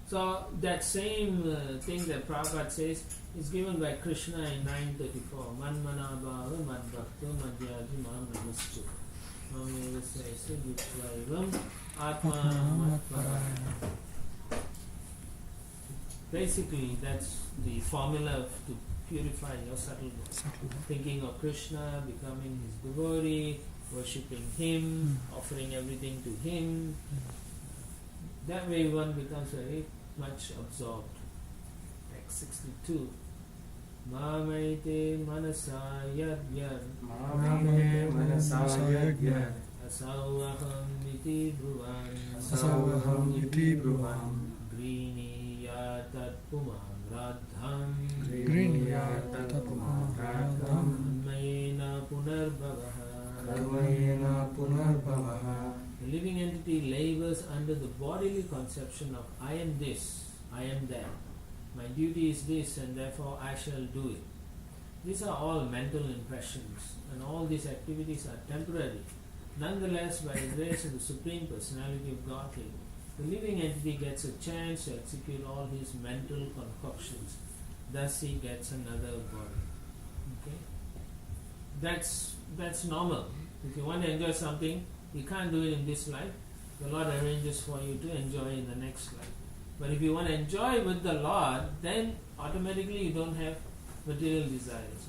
Speaker 2: So that same thing that Prabhupada says is given by Krishna in 934. Manmana bhava madbhakta madhyaji mam namastu. Mameva saisa yutvaivam atma matparayana. Basically, that's the formula to purify your subtle body. Thinking of Krishna, becoming his devotee, worshipping him, offering everything to him. That way one becomes very much absorbed. Text 62. Mamaite manasa yadyan
Speaker 3: Mamame manasayadya
Speaker 2: asavaham iti bruvan
Speaker 1: Asavaham iti bruvan
Speaker 2: Grini yatat pumam radham
Speaker 1: Griniyat
Speaker 3: Radham
Speaker 2: Mayena punarbhavaha.
Speaker 3: Karmayena punarbhavaha.
Speaker 2: The living entity labors under the bodily conception of I am this, I am that. My duty is this, and therefore I shall do it. These are all mental impressions, and all these activities are temporary. Nonetheless, by the grace of the Supreme Personality of Godhead, the living entity gets a chance to execute all his mental concoctions. Thus he gets another body. Okay? That's normal. If you want to enjoy something, you can't do it in this life. The Lord arranges for you to enjoy in the next life. But if you want to enjoy with the Lord, then automatically you don't have material desires.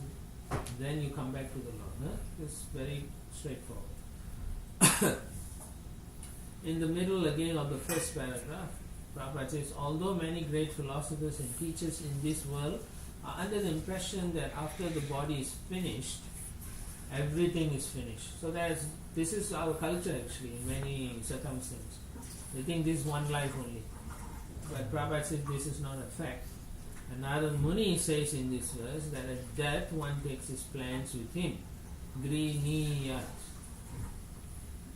Speaker 2: Then you come back to the Lord. Huh? It's very straightforward. In the middle again of the first paragraph, Prabhupada says, although many great philosophers and teachers in this world are under the impression that after the body is finished, everything is finished. So this is our culture actually in many circumstances. They think this is one life only. But Prabhupada says this is not a fact. And Narada Muni says in this verse that at death one takes his plans with him. Griniyat.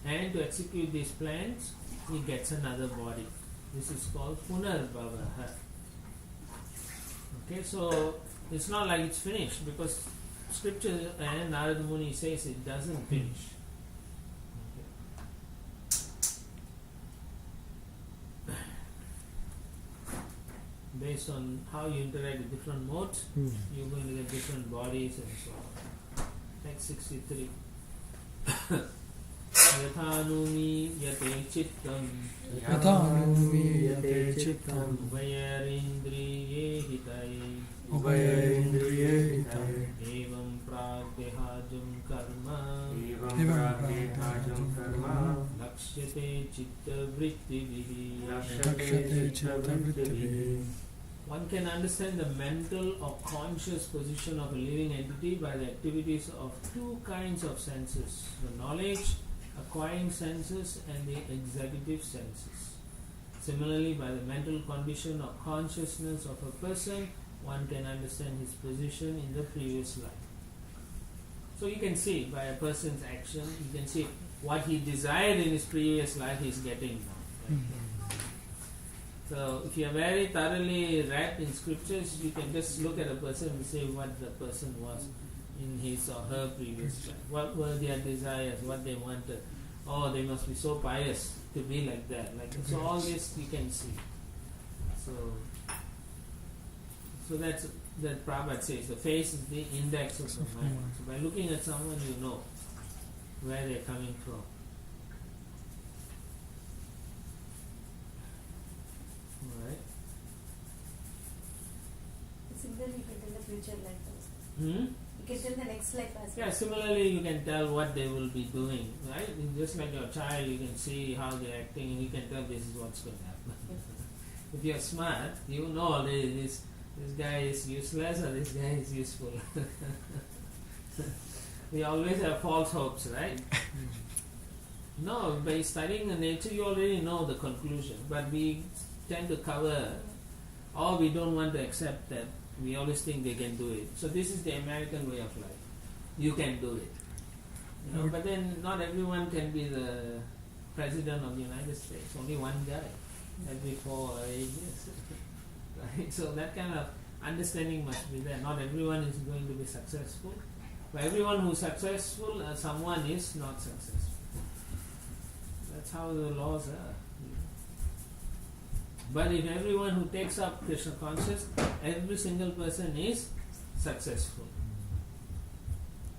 Speaker 2: And to execute these plans, he gets another body. This is called punarbhavaha. Okay, so it's not like it's finished, because scripture and Narada Muni says it doesn't finish. Okay. Based on how you interact with different modes, you're going to get different bodies and so on. Text 63. Yathanumi yate chittam
Speaker 1: Yathanumi yate chittam
Speaker 2: Ubhayarindriye hitai
Speaker 1: Ubhayarindriye hitai
Speaker 2: Evam pragyahajam karma
Speaker 3: Evam pragyahajam karma
Speaker 2: Lakshyate chitta vrittivihi.
Speaker 1: Lakshate chitta vrittivihi.
Speaker 2: One can understand the mental or conscious position of a living entity by the activities of two kinds of senses: the knowledge acquiring senses and the executive senses. Similarly, by the mental condition or consciousness of a person, one can understand his position in the previous life. So you can see by a person's action, you can see what he desired in his previous life he is getting now. So if you are very thoroughly wrapped in scriptures, you can just look at a person and say what the person was in his or her previous life. What were their desires, what they wanted. Oh, they must be so pious to be like that. So all this you can see. So that's that Prabhupada says the face is the index of the mind. So by looking at someone, you know where they're coming from. Alright.
Speaker 5: Similarly, you can tell the future like this.
Speaker 2: Hmm?
Speaker 5: You it in the next life as well.
Speaker 2: Yeah, similarly you can tell what they will be doing, right? Just like your child, you can see how they're acting and you can tell this is what's going to happen. If you're smart, you know already this guy is useless or this guy is useful. We always have false hopes, right? No, by studying the nature you already know the conclusion, but we tend to cover, or we don't want to accept that. We always think they can do it. So this is the American way of life. You can do it. You know, but then not everyone can be the president of the United States. Only one guy every 4 or 8 years. Right? So that kind of understanding must be there. Not everyone is going to be successful. But everyone who is successful, someone is not successful. That's how the laws are. But if everyone who takes up Krishna consciousness, every single person is successful.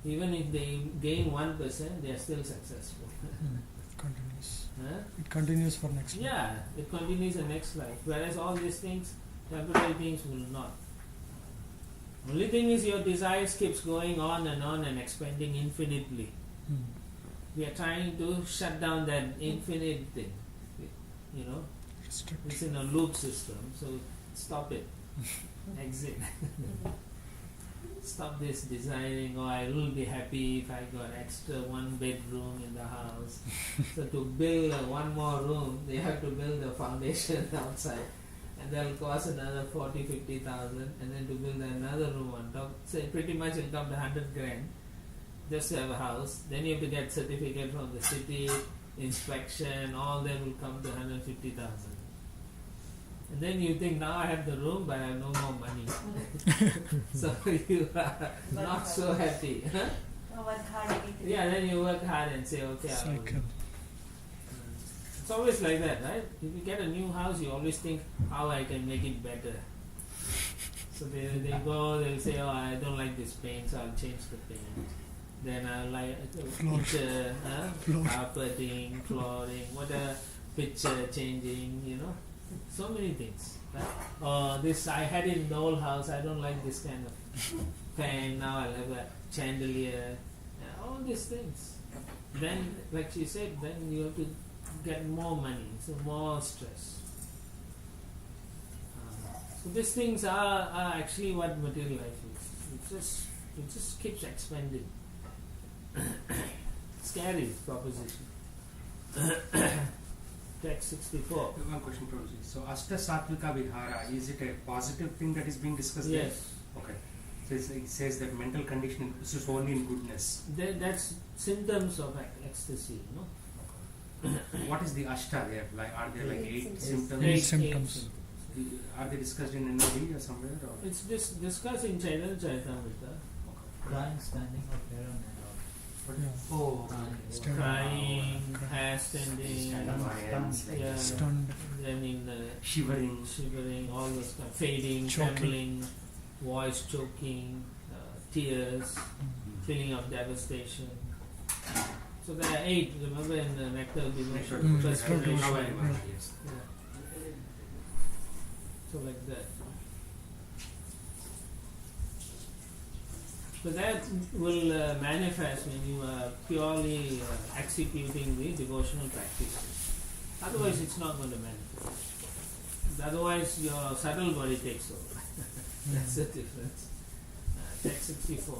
Speaker 2: Even if they gain 1%, they are still successful.
Speaker 1: It continues.
Speaker 2: Huh?
Speaker 1: It continues for next life.
Speaker 2: Yeah, it continues the next life. Whereas all these things, temporary things will not. Only thing is your desires keeps going on and expanding infinitely. We are trying to shut down that infinite thing. You know,
Speaker 1: Restrict.
Speaker 2: it's in a loop system. So stop it. Exit. Stop this desiring, oh, I will be happy if I got extra 1 bedroom in the house. So to build one more room, they have to build a foundation outside. And that will cost another 40,000-50,000. And then to build another room on top. So pretty much it will come to 100 grand just to have a house. Then you have to get certificate from the city, inspection, all that will come to 150,000. And then you think, now I have the room, but I have no more money. So you are not so happy.
Speaker 5: Work hard every day.
Speaker 2: Yeah, then you work hard and say, okay, I will.
Speaker 1: Cycle.
Speaker 2: It's always like that, right? If you get a new house, you always think how I can make it better. So they go, they'll say, oh, I don't like this paint, so I'll change the paint. Then I'll like picture, carpeting, flooring, whatever, picture changing, you know. So many things. Right? This I had it in the old house, I don't like this kind of fan, now I'll have a chandelier. All these things. Then, like she said, then you have to get more money, so more stress. So these things are actually what material life is. It just keeps expanding. Scary proposition. Text 64.
Speaker 3: One question, Prabhuji. So, Ashta Sattvika Vihara, is it a positive thing that is being discussed there?
Speaker 2: Yes.
Speaker 3: Okay. So, it says that mental condition is only in goodness.
Speaker 2: That's symptoms of ecstasy, you know.
Speaker 3: What is the Ashta there? Like, are there like 8 symptoms?
Speaker 1: Eight symptoms.
Speaker 3: Are they discussed in NLD or somewhere? Or?
Speaker 2: It's discussed in Chaitanya Charitamrita.
Speaker 6: Crying, standing, or hair on head.
Speaker 1: Yeah.
Speaker 3: Oh,
Speaker 1: Stand-
Speaker 2: Crying,
Speaker 1: Crying.
Speaker 2: hair standing, yeah.
Speaker 1: Stunned.
Speaker 2: Then in
Speaker 3: shivering,
Speaker 2: all those kind, fading,
Speaker 1: Choking.
Speaker 2: trembling, voice choking, tears, feeling of devastation. So there are 8. Remember in the Nectar of Devotion, first
Speaker 1: Nectar of
Speaker 2: generation.
Speaker 1: Devotion.
Speaker 3: Yes.
Speaker 2: Yeah. So like that. So that will manifest when you are purely executing the devotional practices. Otherwise, it's not going to manifest. Otherwise, your subtle body takes over. That's the difference. Text 64.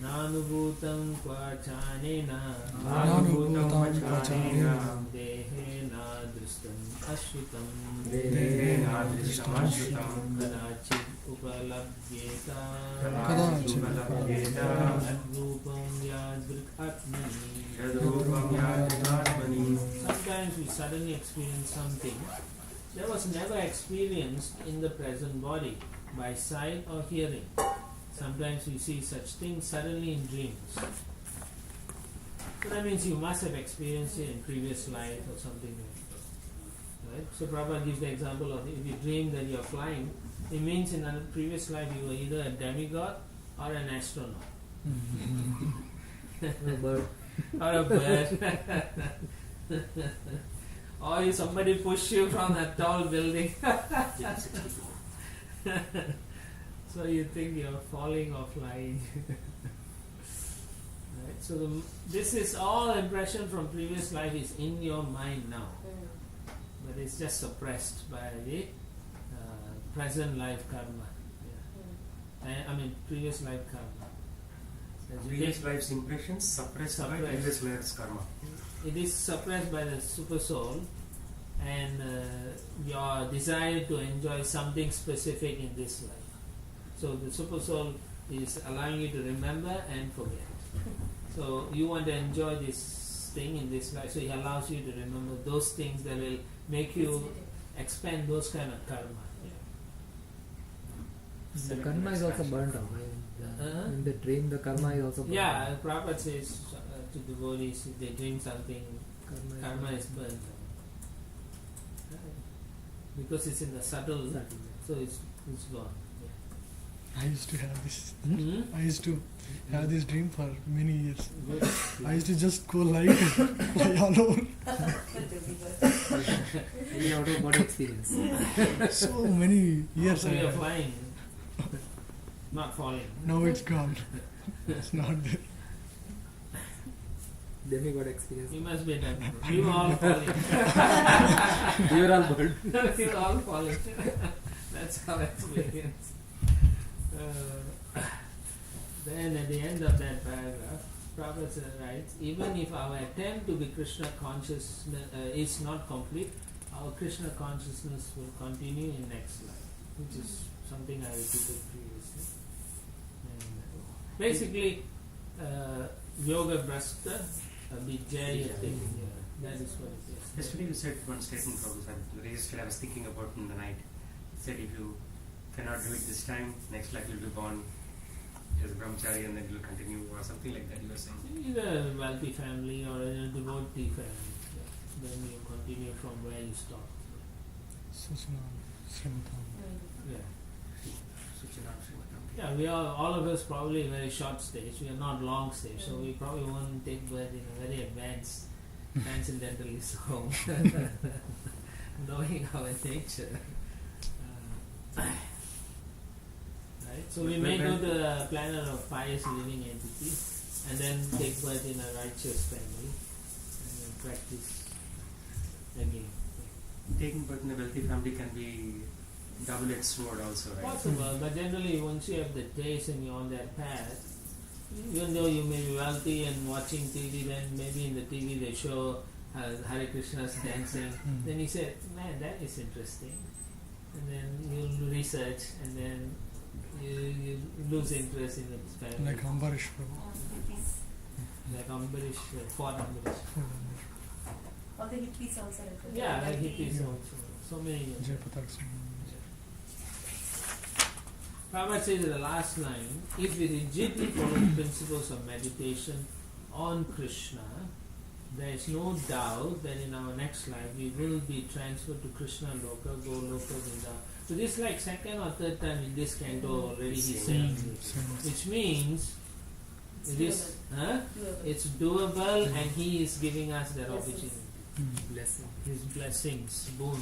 Speaker 2: Nanubhutam kvachanena
Speaker 1: Nanubhutam kvachanena
Speaker 2: dehena drishtam ashritam
Speaker 1: Dehena drishtam ashritam
Speaker 2: kadachit upalabhyeta
Speaker 1: Kadachit
Speaker 2: Rupam yadrik atmani.
Speaker 1: Yadrupam yadratmani.
Speaker 2: Sometimes we suddenly experience something that was never experienced in the present body by sight or hearing. Sometimes we see such things suddenly in dreams. So that means you must have experienced it in previous life or something like that. Right? So Prabhupada gives the example of if you dream that you are flying, it means in a previous life you were either a demigod or an astronaut.
Speaker 4: A bird.
Speaker 2: Or a bird. Or somebody pushed you from a tall building. So you think you're falling or flying. Right? So this is all impression from previous life is in your mind now, but it's just suppressed by the present life karma. Yeah. I mean previous life karma. So
Speaker 3: Previous life's impressions suppressed by
Speaker 2: Suppressed.
Speaker 3: previous life's karma.
Speaker 2: it is suppressed by the super soul, and your desire to enjoy something specific in this life. So the super soul is allowing you to remember and forget. So you want to enjoy this thing in this life, so he allows you to remember those things that will make you expand those kind of karma.
Speaker 4: The karma is also burnt out. Right? In the dream, the karma is also burnt out.
Speaker 2: Yeah, Prabhupada says to devotees, if they dream something, karma is burnt out. Because it's in the subtle, so it's gone.
Speaker 1: I used to have this.
Speaker 2: Hmm?
Speaker 1: I used to have this dream for many years.
Speaker 2: Good.
Speaker 1: I used to just go lie all over.
Speaker 4: Very out of body experience.
Speaker 1: So many years.
Speaker 2: So
Speaker 1: I
Speaker 2: you're
Speaker 1: had.
Speaker 2: flying, not falling.
Speaker 1: Now it's gone. It's not there.
Speaker 4: Demigod experience.
Speaker 2: You must be done. You all falling.
Speaker 4: You are all burned.
Speaker 2: You're all falling. That's our experience. Then at the end of that paragraph, Prabhupada writes, even if our attempt to be Krishna consciousness is not complete, our Krishna consciousness will continue in next life, which is something I repeated previously. And basically, yoga brasta vijayate. That is what it is.
Speaker 3: Yesterday you said one statement, Prabhupada. Yesterday I was thinking about in the night. You said if you cannot do it this time, next life you'll be born as a brahmachari and then you'll continue or something like that you were saying.
Speaker 2: Either a wealthy family or a devotee family. Yeah. Then you continue from where you stopped.
Speaker 1: Srimad
Speaker 2: Yeah.
Speaker 3: Suchinam Srimatam.
Speaker 2: Yeah, we are all of us probably a very short stage. We are not long stage, so we probably won't take birth in a very advanced transcendentally so knowing our nature. Right? So we may go to the planet of pious living entity and then take birth in a righteous family and then practice again.
Speaker 3: Taking birth in a wealthy family can be double-edged sword also, right?
Speaker 2: Possible, but generally once you have the taste and you're on that path, even though you may be wealthy and watching TV, then maybe in the TV they show Hare Krishna's dancing, then you say, man, that is interesting. And then you research and then you lose interest in the family.
Speaker 1: Like Ambarish Prabhu.
Speaker 2: Like Ambarish, Fort Ambarish.
Speaker 5: All the hippies also.
Speaker 2: Yeah, like hippies also. So many.
Speaker 1: Jayapatak Swami.
Speaker 2: Prabhupada says in the last line, if we rigidly follow the principles of meditation on Krishna, there is no doubt that in our next life we will be transferred to Krishna Loka, Goloka, Vrindavan. So this is like second or third time in this canto already he's saying this. Which means it is, it's doable and he is giving us that opportunity.
Speaker 4: Blessing.
Speaker 2: His blessings, boon.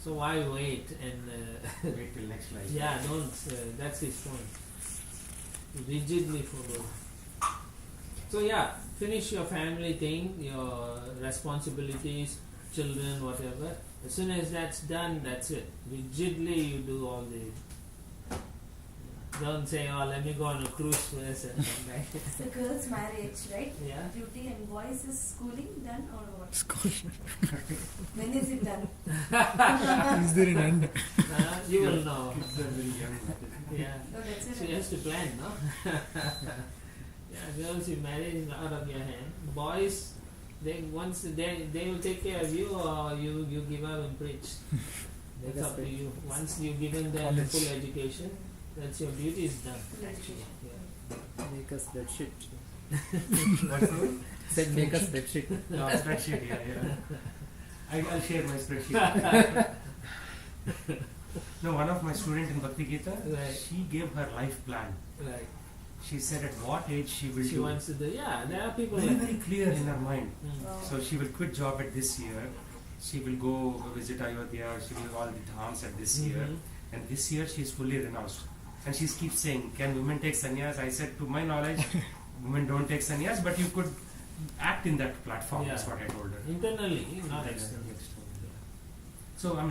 Speaker 2: So why wait and
Speaker 3: Wait till next life.
Speaker 2: yeah, don't. That's his point. Rigidly follow. So yeah, finish your family thing, your responsibilities, children, whatever. As soon as that's done, that's it. Rigidly you do all the. Don't say, oh, let me go on a cruise first and come back.
Speaker 5: It's the girl's marriage, right?
Speaker 2: Yeah.
Speaker 5: Duty and boys is schooling done or what?
Speaker 1: School.
Speaker 5: When is it done?
Speaker 1: Is there an end?
Speaker 2: You will know.
Speaker 3: Kids are very young.
Speaker 2: Yeah.
Speaker 5: No, that's it.
Speaker 2: She has to plan, no? Yeah, girls, you marry is out of your hand. Boys, they will take care of you, or you give up and preach. That's up to you. Once you've given them the
Speaker 1: College.
Speaker 2: full education, that's your duty is done. Actually, yeah.
Speaker 4: Make a spreadsheet.
Speaker 3: What's the word?
Speaker 4: Said make a spreadsheet.
Speaker 3: No, spreadsheet, yeah. I'll share my spreadsheet. No, one of my students in Bhakti Gita,
Speaker 2: Right.
Speaker 3: she gave her life plan.
Speaker 2: Right.
Speaker 3: She said at what age she will
Speaker 2: She
Speaker 3: do.
Speaker 2: wants to do. Yeah, there are people
Speaker 3: Very,
Speaker 2: like
Speaker 3: very clear in her mind.
Speaker 5: Wow.
Speaker 3: So she will quit job at this year. She will go visit Ayodhya. She will do all the dhams at this year.
Speaker 2: Mhm.
Speaker 3: And this year she is fully renounced. And she keeps saying, can women take sannyas? I said, to my knowledge, women don't take sannyas, but you could act in that platform.
Speaker 2: Yeah.
Speaker 3: That's what I told her.
Speaker 2: Internally, not
Speaker 3: Yeah,
Speaker 2: externally.
Speaker 3: So I'm